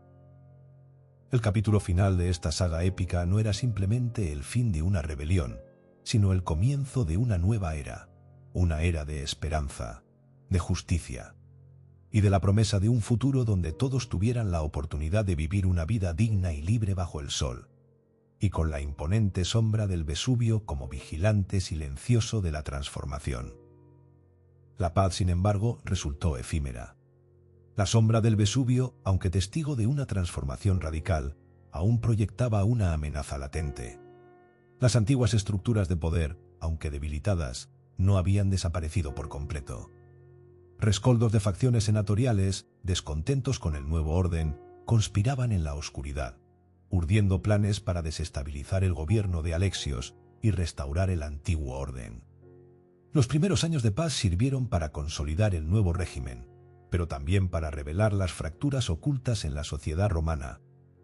El capítulo final de esta saga épica no era simplemente el fin de una rebelión, sino el comienzo de una nueva era, una era de esperanza, de justicia, y de la promesa de un futuro donde todos tuvieran la oportunidad de vivir una vida digna y libre bajo el sol, y con la imponente sombra del Vesubio como vigilante silencioso de la transformación. La paz, sin embargo, resultó efímera. La sombra del Vesubio, aunque testigo de una transformación radical, aún proyectaba una amenaza latente. Las antiguas estructuras de poder, aunque debilitadas, no habían desaparecido por completo. Rescoldos de facciones senatoriales, descontentos con el nuevo orden, conspiraban en la oscuridad, urdiendo planes para desestabilizar el gobierno de Alexios y restaurar el antiguo orden. Los primeros años de paz sirvieron para consolidar el nuevo régimen, pero también para revelar las fracturas ocultas en la sociedad romana,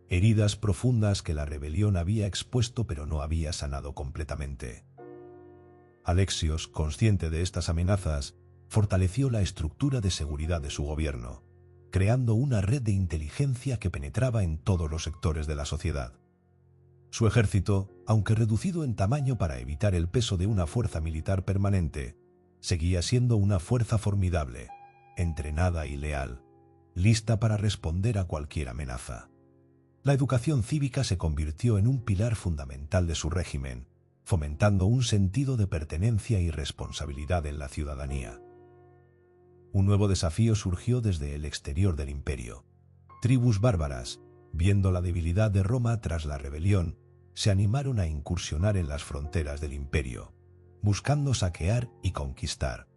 heridas profundas que la rebelión había expuesto pero no había sanado completamente. Alexios, consciente de estas amenazas, fortaleció la estructura de seguridad de su gobierno, creando una red de inteligencia que penetraba en todos los sectores de la sociedad. Su ejército, aunque reducido en tamaño para evitar el peso de una fuerza militar permanente, seguía siendo una fuerza formidable, entrenada y leal, lista para responder a cualquier amenaza. La educación cívica se convirtió en un pilar fundamental de su régimen, fomentando un sentido de pertenencia y responsabilidad en la ciudadanía. Un nuevo desafío surgió desde el exterior del imperio. Tribus bárbaras, viendo la debilidad de Roma tras la rebelión, se animaron a incursionar en las fronteras del imperio, buscando saquear y conquistar.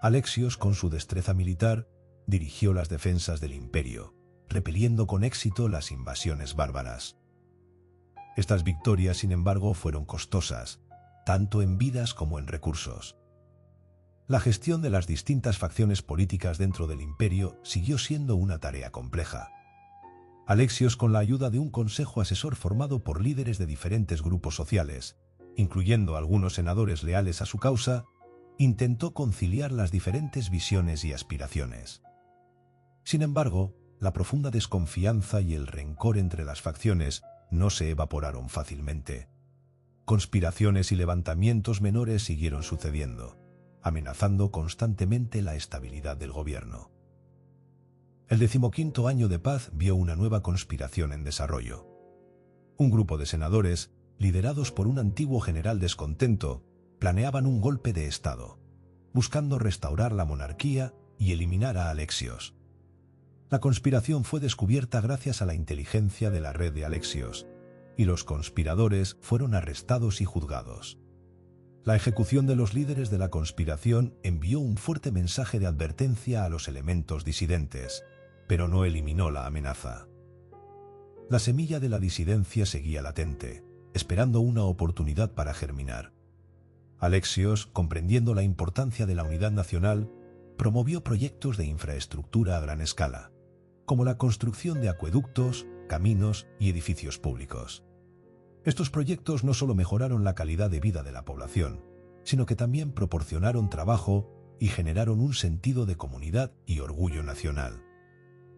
Alexios, con su destreza militar, dirigió las defensas del imperio, repeliendo con éxito las invasiones bárbaras. Estas victorias, sin embargo, fueron costosas, tanto en vidas como en recursos. La gestión de las distintas facciones políticas dentro del imperio siguió siendo una tarea compleja. Alexios, con la ayuda de un consejo asesor formado por líderes de diferentes grupos sociales, incluyendo algunos senadores leales a su causa, intentó conciliar las diferentes visiones y aspiraciones. Sin embargo, la profunda desconfianza y el rencor entre las facciones no se evaporaron fácilmente. Conspiraciones y levantamientos menores siguieron sucediendo, amenazando constantemente la estabilidad del gobierno. El 15º año de paz vio una nueva conspiración en desarrollo. Un grupo de senadores, liderados por un antiguo general descontento, planeaban un golpe de Estado, buscando restaurar la monarquía y eliminar a Alexios. La conspiración fue descubierta gracias a la inteligencia de la red de Alexios, y los conspiradores fueron arrestados y juzgados. La ejecución de los líderes de la conspiración envió un fuerte mensaje de advertencia a los elementos disidentes, pero no eliminó la amenaza. La semilla de la disidencia seguía latente, esperando una oportunidad para germinar. Alexios, comprendiendo la importancia de la unidad nacional, promovió proyectos de infraestructura a gran escala, como la construcción de acueductos, caminos y edificios públicos. Estos proyectos no solo mejoraron la calidad de vida de la población, sino que también proporcionaron trabajo y generaron un sentido de comunidad y orgullo nacional.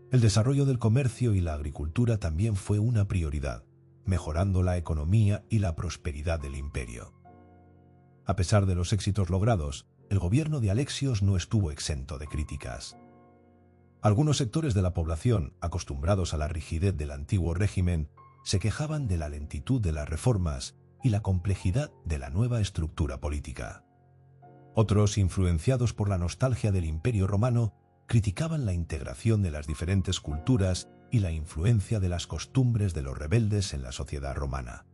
El desarrollo del comercio y la agricultura también fue una prioridad, mejorando la economía y la prosperidad del imperio. A pesar de los éxitos logrados, el gobierno de Alexios no estuvo exento de críticas. Algunos sectores de la población, acostumbrados a la rigidez del antiguo régimen, se quejaban de la lentitud de las reformas y la complejidad de la nueva estructura política. Otros, influenciados por la nostalgia del Imperio Romano, criticaban la integración de las diferentes culturas y la influencia de las costumbres de los rebeldes en la sociedad romana.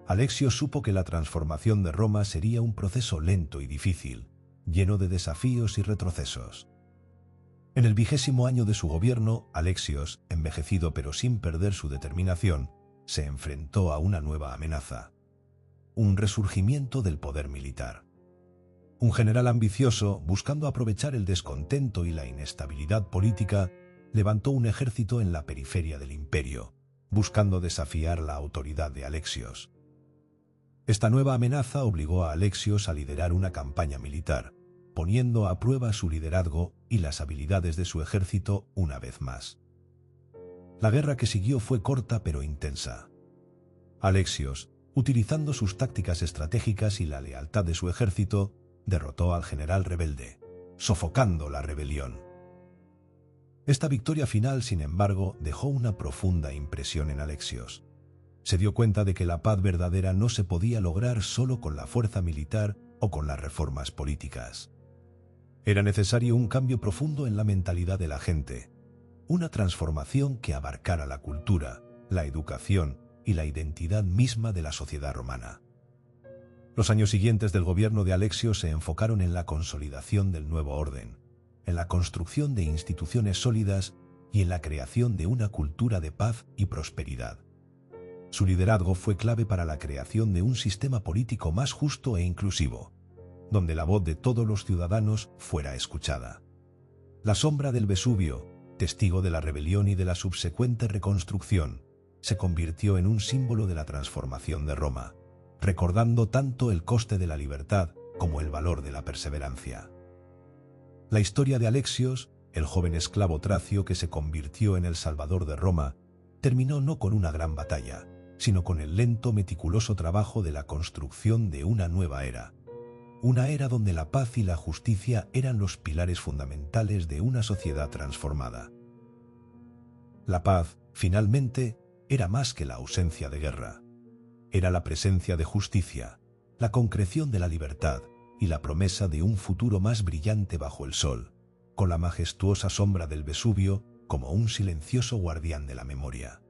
Alexio supo que la transformación de Roma sería un proceso lento y difícil, lleno de desafíos y retrocesos. En el 20º año de su gobierno, Alexios, envejecido pero sin perder su determinación, se enfrentó a una nueva amenaza: un resurgimiento del poder militar. Un general ambicioso, buscando aprovechar el descontento y la inestabilidad política, levantó un ejército en la periferia del imperio, buscando desafiar la autoridad de Alexios. Esta nueva amenaza obligó a Alexios a liderar una campaña militar, poniendo a prueba su liderazgo y las habilidades de su ejército una vez más. La guerra que siguió fue corta pero intensa. Alexios, utilizando sus tácticas estratégicas y la lealtad de su ejército, derrotó al general rebelde, sofocando la rebelión. Esta victoria final, sin embargo, dejó una profunda impresión en Alexios. Se dio cuenta de que la paz verdadera no se podía lograr solo con la fuerza militar o con las reformas políticas. Era necesario un cambio profundo en la mentalidad de la gente, una transformación que abarcara la cultura, la educación y la identidad misma de la sociedad romana. Los años siguientes del gobierno de Alexios se enfocaron en la consolidación del nuevo orden, en la construcción de instituciones sólidas y en la creación de una cultura de paz y prosperidad. Su liderazgo fue clave para la creación de un sistema político más justo e inclusivo, donde la voz de todos los ciudadanos fuera escuchada. La sombra del Vesubio, testigo de la rebelión y de la subsecuente reconstrucción, se convirtió en un símbolo de la transformación de Roma, recordando tanto el coste de la libertad como el valor de la perseverancia. La historia de Alexios, el joven esclavo tracio que se convirtió en el salvador de Roma, terminó no con una gran batalla, sino con el lento, meticuloso trabajo de la construcción de una nueva era. Una era donde la paz y la justicia eran los pilares fundamentales de una sociedad transformada. La paz, finalmente, era más que la ausencia de guerra. Era la presencia de justicia, la concreción de la libertad y la promesa de un futuro más brillante bajo el sol, con la majestuosa sombra del Vesubio como un silencioso guardián de la memoria.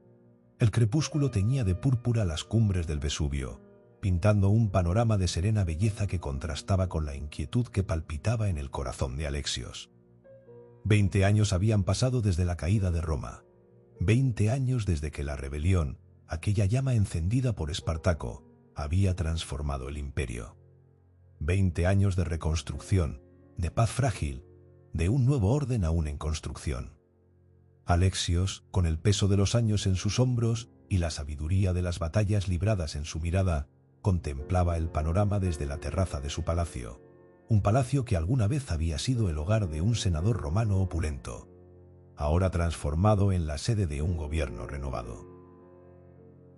El crepúsculo teñía de púrpura las cumbres del Vesubio, pintando un panorama de serena belleza que contrastaba con la inquietud que palpitaba en el corazón de Alexios. 20 años habían pasado desde la caída de Roma, 20 años desde que la rebelión, aquella llama encendida por Espartaco, había transformado el imperio. 20 años de reconstrucción, de paz frágil, de un nuevo orden aún en construcción. Alexios, con el peso de los años en sus hombros y la sabiduría de las batallas libradas en su mirada, contemplaba el panorama desde la terraza de su palacio, un palacio que alguna vez había sido el hogar de un senador romano opulento, ahora transformado en la sede de un gobierno renovado.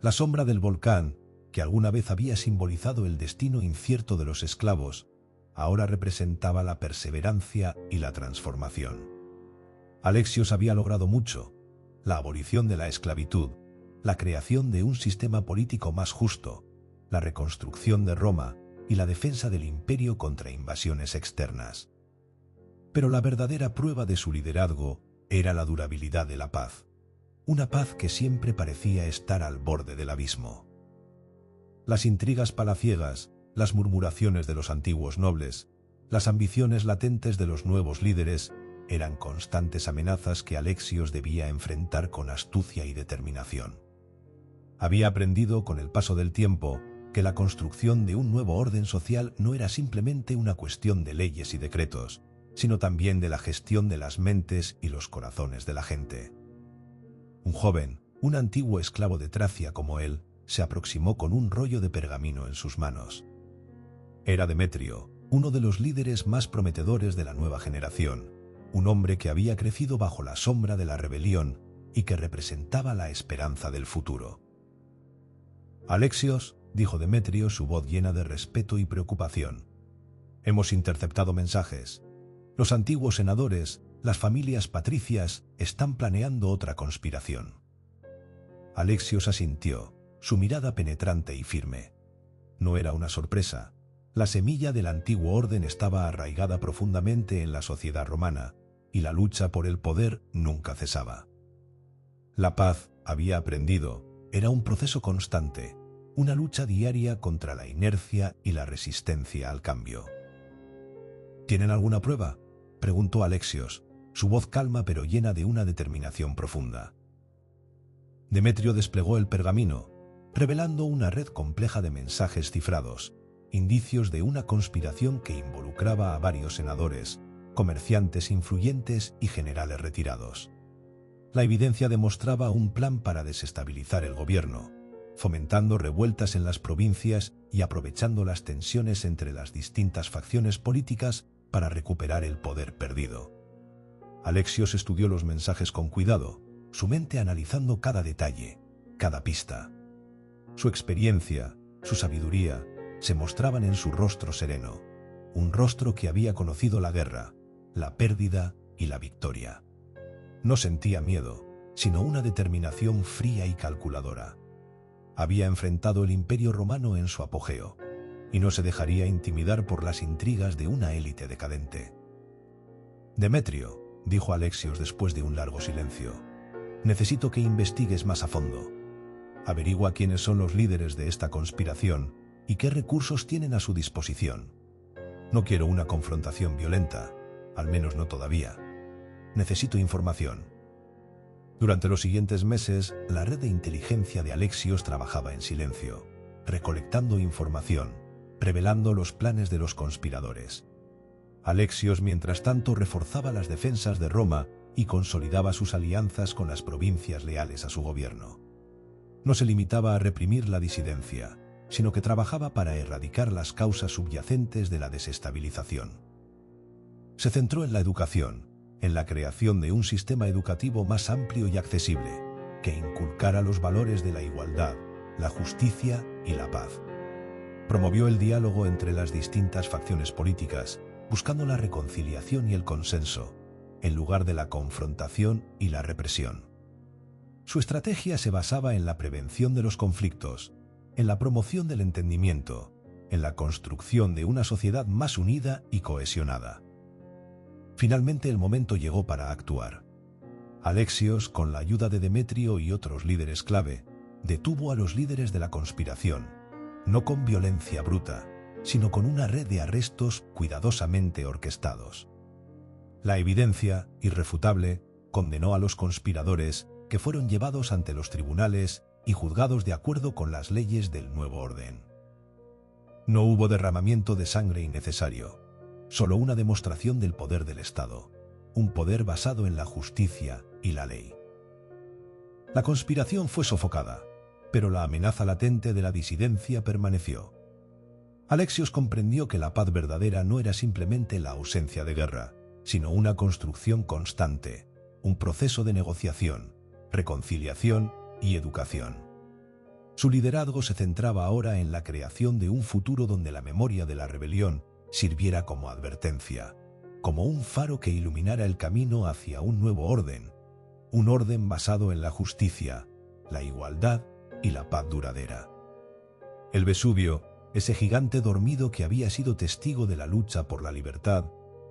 La sombra del volcán, que alguna vez había simbolizado el destino incierto de los esclavos, ahora representaba la perseverancia y la transformación. Alexios había logrado mucho: la abolición de la esclavitud, la creación de un sistema político más justo, la reconstrucción de Roma y la defensa del imperio contra invasiones externas. Pero la verdadera prueba de su liderazgo era la durabilidad de la paz, una paz que siempre parecía estar al borde del abismo. Las intrigas palaciegas, las murmuraciones de los antiguos nobles, las ambiciones latentes de los nuevos líderes eran constantes amenazas que Alexios debía enfrentar con astucia y determinación. Había aprendido con el paso del tiempo que la construcción de un nuevo orden social no era simplemente una cuestión de leyes y decretos, sino también de la gestión de las mentes y los corazones de la gente. Un joven, un antiguo esclavo de Tracia como él, se aproximó con un rollo de pergamino en sus manos. Era Demetrio, uno de los líderes más prometedores de la nueva generación, un hombre que había crecido bajo la sombra de la rebelión y que representaba la esperanza del futuro. «Alexios», dijo Demetrio, su voz llena de respeto y preocupación, «hemos interceptado mensajes. Los antiguos senadores, las familias patricias están planeando otra conspiración. Alexios asintió, su mirada penetrante y firme. No era una sorpresa. La semilla del antiguo orden estaba arraigada profundamente en la sociedad romana, y la lucha por el poder nunca cesaba. La paz, había aprendido, era un proceso constante, una lucha diaria contra la inercia y la resistencia al cambio. ¿Tienen alguna prueba?, preguntó Alexios, su voz calma pero llena de una determinación profunda. Demetrio desplegó el pergamino, revelando una red compleja de mensajes cifrados, indicios de una conspiración que involucraba a varios senadores, comerciantes influyentes y generales retirados. La evidencia demostraba un plan para desestabilizar el gobierno, fomentando revueltas en las provincias y aprovechando las tensiones entre las distintas facciones políticas para recuperar el poder perdido. Alexios estudió los mensajes con cuidado, su mente analizando cada detalle, cada pista. Su experiencia, su sabiduría, se mostraban en su rostro sereno, un rostro que había conocido la guerra, la pérdida y la victoria. No sentía miedo, sino una determinación fría y calculadora. Había enfrentado el Imperio Romano en su apogeo, y no se dejaría intimidar por las intrigas de una élite decadente. «Demetrio», dijo Alexios después de un largo silencio, «necesito que investigues más a fondo. Averigua quiénes son los líderes de esta conspiración y qué recursos tienen a su disposición. No quiero una confrontación violenta, al menos no todavía. Necesito información». Durante los siguientes meses, la red de inteligencia de Alexios trabajaba en silencio, recolectando información, revelando los planes de los conspiradores. Alexios, mientras tanto, reforzaba las defensas de Roma y consolidaba sus alianzas con las provincias leales a su gobierno. No se limitaba a reprimir la disidencia, sino que trabajaba para erradicar las causas subyacentes de la desestabilización. Se centró en la educación, en la creación de un sistema educativo más amplio y accesible, que inculcara los valores de la igualdad, la justicia y la paz. Promovió el diálogo entre las distintas facciones políticas, buscando la reconciliación y el consenso, en lugar de la confrontación y la represión. Su estrategia se basaba en la prevención de los conflictos, en la promoción del entendimiento, en la construcción de una sociedad más unida y cohesionada. Finalmente el momento llegó para actuar. Alexios, con la ayuda de Demetrio y otros líderes clave, detuvo a los líderes de la conspiración, no con violencia bruta, sino con una red de arrestos cuidadosamente orquestados. La evidencia, irrefutable, condenó a los conspiradores, que fueron llevados ante los tribunales y juzgados de acuerdo con las leyes del nuevo orden. No hubo derramamiento de sangre innecesario, solo una demostración del poder del Estado, un poder basado en la justicia y la ley. La conspiración fue sofocada, pero la amenaza latente de la disidencia permaneció. Alexios comprendió que la paz verdadera no era simplemente la ausencia de guerra, sino una construcción constante, un proceso de negociación, reconciliación y educación. Su liderazgo se centraba ahora en la creación de un futuro donde la memoria de la rebelión sirviera como advertencia, como un faro que iluminara el camino hacia un nuevo orden, un orden basado en la justicia, la igualdad y la paz duradera. El Vesubio, ese gigante dormido que había sido testigo de la lucha por la libertad,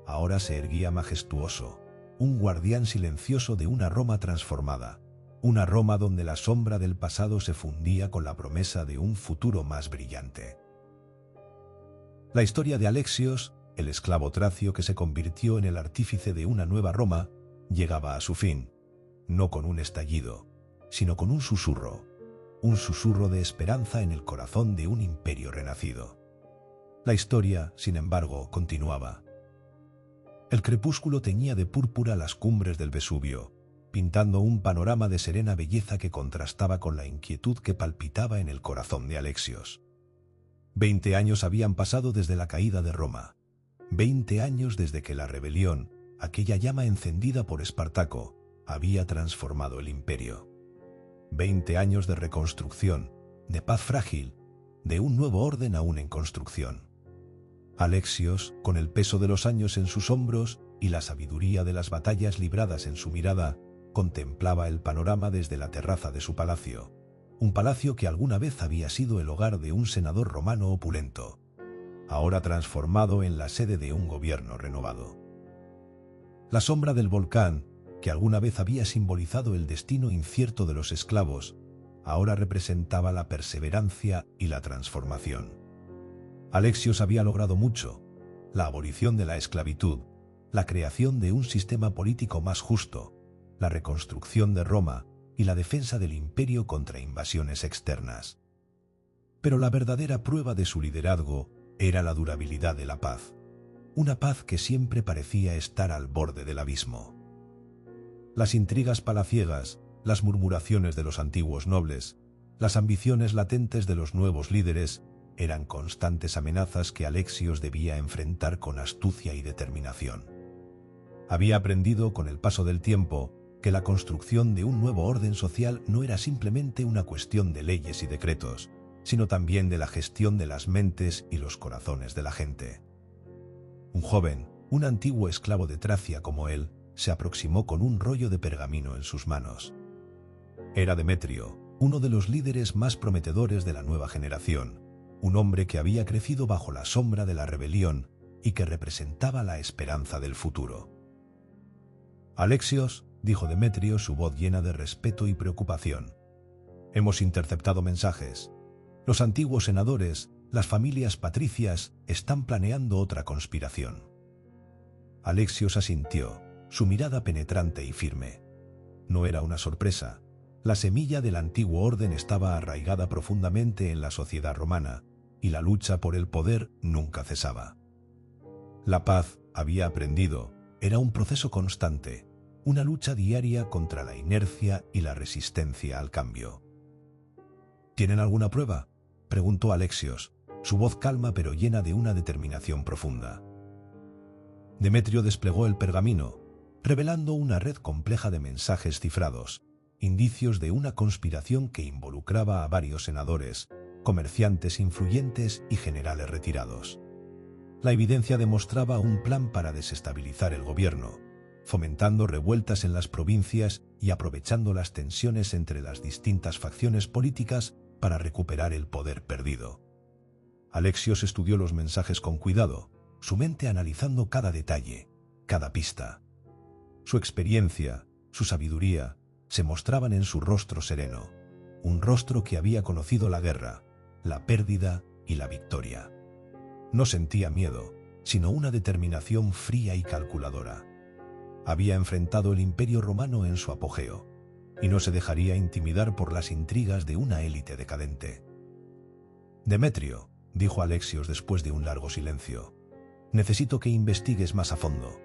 ahora se erguía majestuoso, un guardián silencioso de una Roma transformada, una Roma donde la sombra del pasado se fundía con la promesa de un futuro más brillante. La historia de Alexios, el esclavo tracio que se convirtió en el artífice de una nueva Roma, llegaba a su fin, no con un estallido, sino con un susurro de esperanza en el corazón de un imperio renacido. La historia, sin embargo, continuaba. El crepúsculo teñía de púrpura las cumbres del Vesubio, pintando un panorama de serena belleza que contrastaba con la inquietud que palpitaba en el corazón de Alexios. 20 años habían pasado desde la caída de Roma, 20 años desde que la rebelión, aquella llama encendida por Espartaco, había transformado el imperio. 20 años de reconstrucción, de paz frágil, de un nuevo orden aún en construcción. Alexios, con el peso de los años en sus hombros, y la sabiduría de las batallas libradas en su mirada, contemplaba el panorama desde la terraza de su palacio, un palacio que alguna vez había sido el hogar de un senador romano opulento, ahora transformado en la sede de un gobierno renovado. La sombra del volcán, que alguna vez había simbolizado el destino incierto de los esclavos, ahora representaba la perseverancia y la transformación. Alexios había logrado mucho: la abolición de la esclavitud, la creación de un sistema político más justo, la reconstrucción de Roma y la defensa del imperio contra invasiones externas. Pero la verdadera prueba de su liderazgo era la durabilidad de la paz, una paz que siempre parecía estar al borde del abismo. Las intrigas palaciegas, las murmuraciones de los antiguos nobles, las ambiciones latentes de los nuevos líderes eran constantes amenazas que Alexios debía enfrentar con astucia y determinación. Había aprendido con el paso del tiempo que la construcción de un nuevo orden social no era simplemente una cuestión de leyes y decretos, sino también de la gestión de las mentes y los corazones de la gente. Un joven, un antiguo esclavo de Tracia como él, se aproximó con un rollo de pergamino en sus manos. Era Demetrio, uno de los líderes más prometedores de la nueva generación, un hombre que había crecido bajo la sombra de la rebelión y que representaba la esperanza del futuro. «Alexios», dijo Demetrio, su voz llena de respeto y preocupación, «hemos interceptado mensajes. Los antiguos senadores, las familias patricias, están planeando otra conspiración». Alexios asintió, su mirada penetrante y firme. No era una sorpresa. La semilla del antiguo orden estaba arraigada profundamente en la sociedad romana, y la lucha por el poder nunca cesaba. La paz, había aprendido, era un proceso constante, una lucha diaria contra la inercia y la resistencia al cambio. «¿Tienen alguna prueba?», preguntó Alexios, su voz calma pero llena de una determinación profunda. Demetrio desplegó el pergamino, revelando una red compleja de mensajes cifrados, indicios de una conspiración que involucraba a varios senadores, comerciantes influyentes y generales retirados. La evidencia demostraba un plan para desestabilizar el gobierno, fomentando revueltas en las provincias y aprovechando las tensiones entre las distintas facciones políticas para recuperar el poder perdido. Alexios estudió los mensajes con cuidado, su mente analizando cada detalle, cada pista. Su experiencia, su sabiduría, se mostraban en su rostro sereno, un rostro que había conocido la guerra, la pérdida y la victoria. No sentía miedo, sino una determinación fría y calculadora. Había enfrentado el Imperio Romano en su apogeo, y no se dejaría intimidar por las intrigas de una élite decadente. «Demetrio», dijo Alexios después de un largo silencio, «necesito que investigues más a fondo.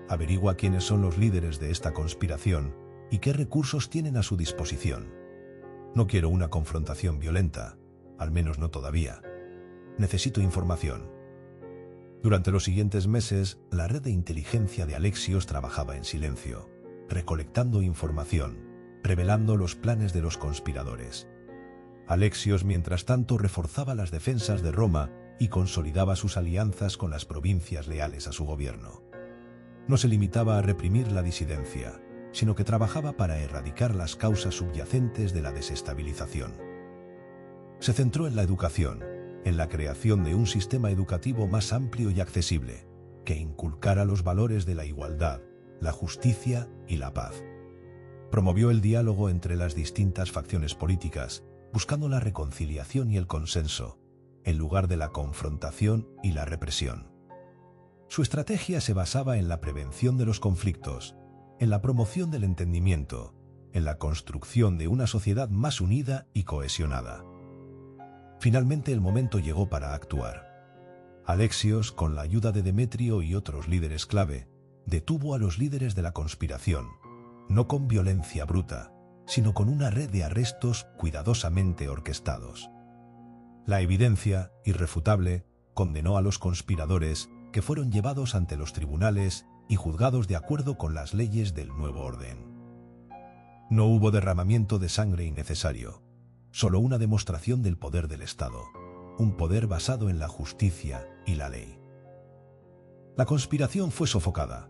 Averigua quiénes son los líderes de esta conspiración y qué recursos tienen a su disposición. No quiero una confrontación violenta, al menos no todavía. Necesito información». Durante los siguientes meses, la red de inteligencia de Alexios trabajaba en silencio, recolectando información, revelando los planes de los conspiradores. Alexios, mientras tanto, reforzaba las defensas de Roma y consolidaba sus alianzas con las provincias leales a su gobierno. No se limitaba a reprimir la disidencia, sino que trabajaba para erradicar las causas subyacentes de la desestabilización. Se centró en la educación, en la creación de un sistema educativo más amplio y accesible, que inculcara los valores de la igualdad, la justicia y la paz. Promovió el diálogo entre las distintas facciones políticas, buscando la reconciliación y el consenso, en lugar de la confrontación y la represión. Su estrategia se basaba en la prevención de los conflictos, en la promoción del entendimiento, en la construcción de una sociedad más unida y cohesionada. Finalmente el momento llegó para actuar. Alexios, con la ayuda de Demetrio y otros líderes clave, detuvo a los líderes de la conspiración, no con violencia bruta, sino con una red de arrestos cuidadosamente orquestados. La evidencia, irrefutable, condenó a los conspiradores, que fueron llevados ante los tribunales y juzgados de acuerdo con las leyes del nuevo orden. No hubo derramamiento de sangre innecesario, solo una demostración del poder del Estado, un poder basado en la justicia y la ley. La conspiración fue sofocada,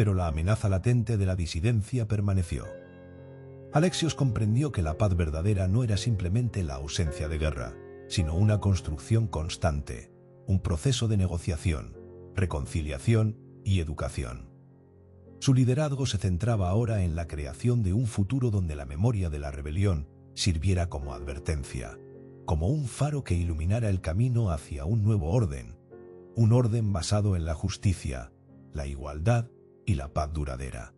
pero la amenaza latente de la disidencia permaneció. Alexios comprendió que la paz verdadera no era simplemente la ausencia de guerra, sino una construcción constante, un proceso de negociación, reconciliación y educación. Su liderazgo se centraba ahora en la creación de un futuro donde la memoria de la rebelión sirviera como advertencia, como un faro que iluminara el camino hacia un nuevo orden, un orden basado en la justicia, la igualdad y la paz duradera.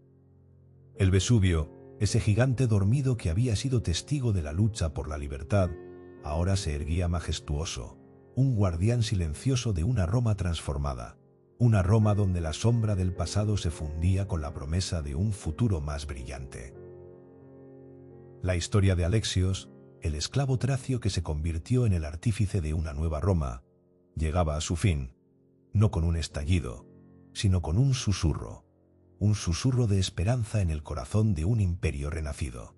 El Vesubio, ese gigante dormido que había sido testigo de la lucha por la libertad, ahora se erguía majestuoso, un guardián silencioso de una Roma transformada, una Roma donde la sombra del pasado se fundía con la promesa de un futuro más brillante. La historia de Alexios, el esclavo tracio que se convirtió en el artífice de una nueva Roma, llegaba a su fin, no con un estallido, sino con un susurro de esperanza en el corazón de un imperio renacido.